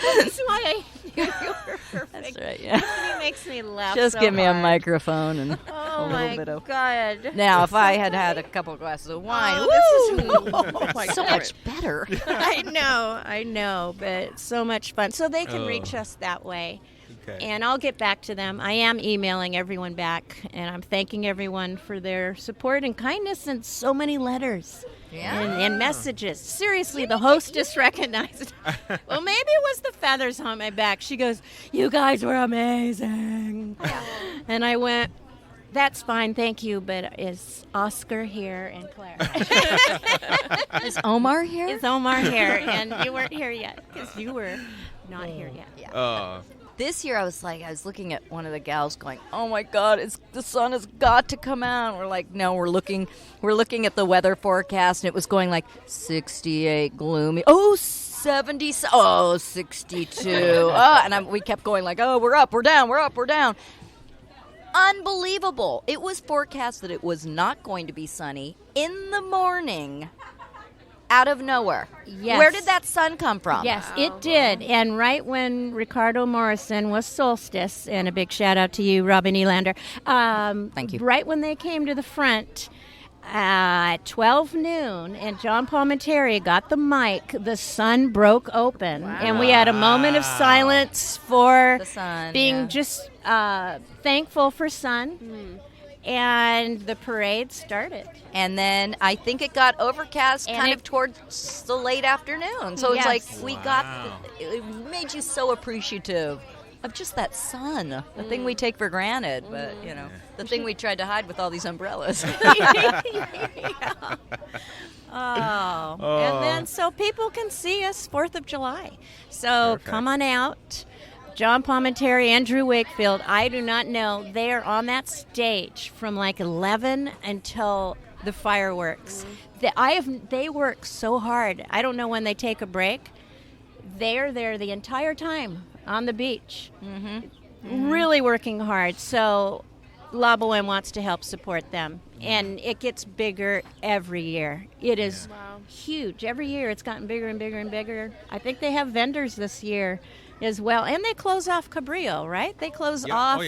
That's why I knew you were perfect. That's right, yeah. It makes me laugh. Just so give me a hard. microphone and Oh a my little bit of. God. Now, if I had had a couple glasses of wine, Oh, this is so much better. I know, but it's so much fun. So they can Oh. reach us that way. Okay. And I'll get back to them. I am emailing everyone back, and I'm thanking everyone for their support and kindness and so many letters Yeah. and messages. Seriously, the hostess recognized. Well, maybe it was the feathers on my back. She goes, "You guys were amazing." And I went, "That's fine, thank you, but is Oscar here and Claire?" Is Omar here? Is Omar here? And you weren't here yet because you were not here yet. This year I was looking at one of the gals going, "Oh my God, the sun has got to come out." And we're like, no, we're looking at the weather forecast, and it was going like 68 gloomy. Oh, 70. Oh, 62. And we kept going like, "Oh, we're up, we're down, we're up, we're down." Unbelievable. It was forecast that it was not going to be sunny in the morning. Out of nowhere. Yes. Where did that sun come from? Yes, it did. And right when Ricardo Morrison was solstice, and a big shout out to you, Robin Elander. Thank you. Right when they came to the front at 12 noon, and John Palminteri got the mic, the sun broke open. And we had a moment of silence for The sun, being yeah. just thankful for sun. And the parade started. And then I think it got overcast And kind it- of towards the late afternoon. So it's Yes. like it made you so appreciative of just that sun, the thing we take for granted, but, the thing we tried to hide with all these umbrellas. And then so people can see us 4th of July. So Perfect. come on out. John Palminteri, Andrew Wakefield, I do not know. They are on that stage from like 11 until the fireworks. They work so hard. I don't know when they take a break. They're there the entire time on the beach. Really working hard. So La Boheme wants to help support them. And it gets bigger every year. It is huge. Every year it's gotten bigger and bigger and bigger. I think they have vendors this year as well. And they close off Cabrillo, right? They close off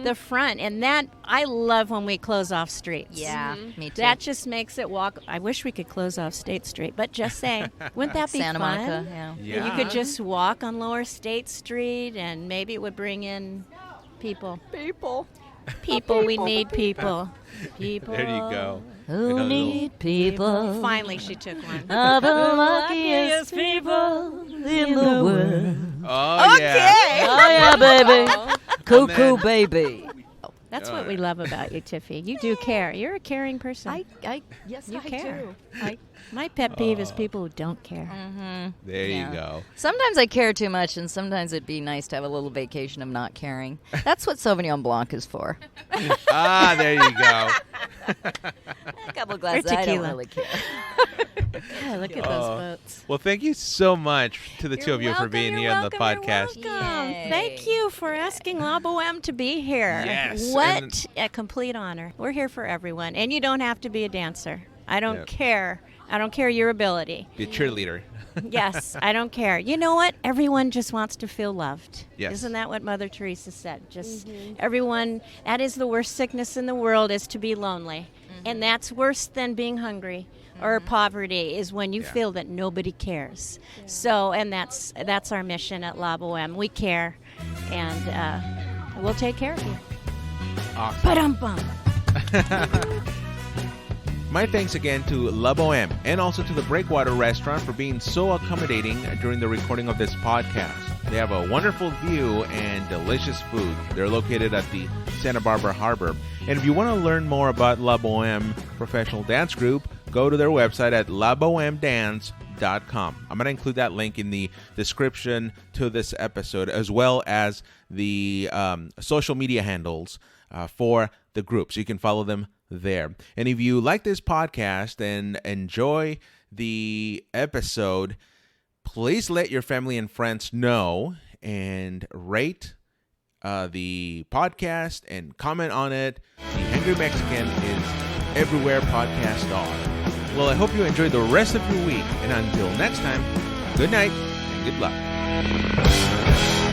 the front. And that, I love when we close off streets. Yeah, me too. That just makes it walk. I wish we could close off State Street, but just saying, wouldn't that be Santa fun? Monica, yeah. Yeah. You could just walk on Lower State Street, and maybe it would bring in people. People, we need people. People. There you go. Who need people? Finally, she took one. Are the luckiest people in the world. Oh, yeah. Oh, yeah, baby. Cuckoo baby. That's what we love about you, Tiffy. You do care. You're a caring person. Yes, you I care. do. My pet peeve is people who don't care. There Yeah. you go. Sometimes I care too much, and sometimes it'd be nice to have a little vacation of not caring. That's what Sauvignon Blanc is for. There you go. A couple of glasses, I don't tequila. really care. Yeah, look at those boats. Well, thank you so much to the two You're of you for welcome, being you're here on the welcome, you're podcast. welcome. Yay. Thank you for asking La Boheme to be here. Yes, What and- a complete honor. We're here for everyone. And you don't have to be a dancer. I don't Yep. care. I don't care your ability. Be a cheerleader. Yes, I don't care. You know what? Everyone just wants to feel loved. Yes. Isn't that what Mother Teresa said? Just everyone, that is the worst sickness in the world, is to be lonely. And that's worse than being hungry or poverty, is when you feel that nobody cares. So, and that's our mission at La Boheme. We care, and we'll take care of you. Awesome. Ba-dum-bum. My thanks again to La Boheme and also to the Breakwater Restaurant for being so accommodating during the recording of this podcast. They have a wonderful view and delicious food. They're located at the Santa Barbara Harbor. And if you want to learn more about La Boheme Professional Dance Group, go to their website at labohemedance.com. I'm going to include that link in the description to this episode, as well as the social media handles for the group, so you can follow them there. And if you like this podcast and enjoy the episode, please let your family and friends know and rate the podcast and comment on it. The Hangry Mexican is everywhere podcasts are. Well, I hope you enjoy the rest of your week. And until next time, good night and good luck.